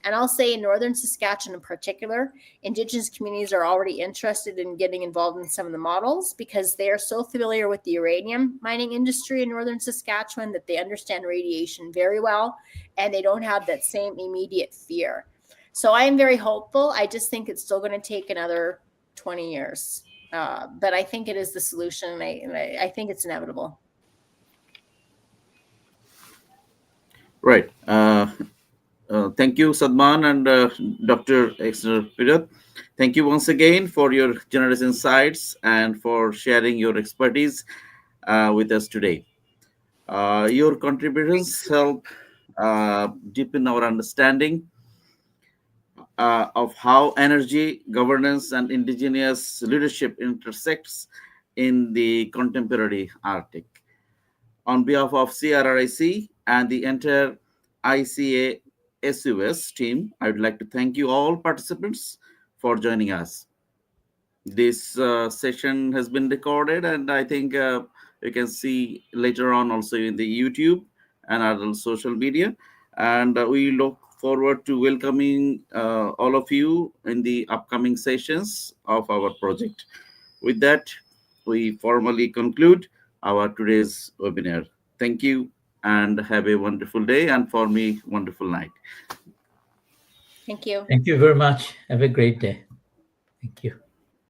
And I'll say in Northern Saskatchewan in particular, Indigenous communities are already interested in getting involved in some of the models because they are so familiar with the uranium mining industry in Northern Saskatchewan that they understand radiation very well, and they don't have that same immediate fear. So I am very hopeful. I just think it's still going to take another 20 years. But I think it is the solution, and I think it's inevitable. Right. Thank you, Sadman and Dr. Exner-Pirat. Thank you once again for your generous insights and for sharing your expertise with us today. Your contributions help deepen our understanding of how energy, governance, and indigenous leadership intersects in the contemporary Arctic. On behalf of CRRIC and the entire ICASUS team, I would like to thank you all participants for joining us. This session has been recorded, and I think you can see later on also in the YouTube and other social media. And we look forward to welcoming all of you in the upcoming sessions of our project. With that, we formally conclude our today's webinar. Thank you and have a wonderful day, and for me, wonderful night. Thank you. Thank you very much. Have a great day. Thank you.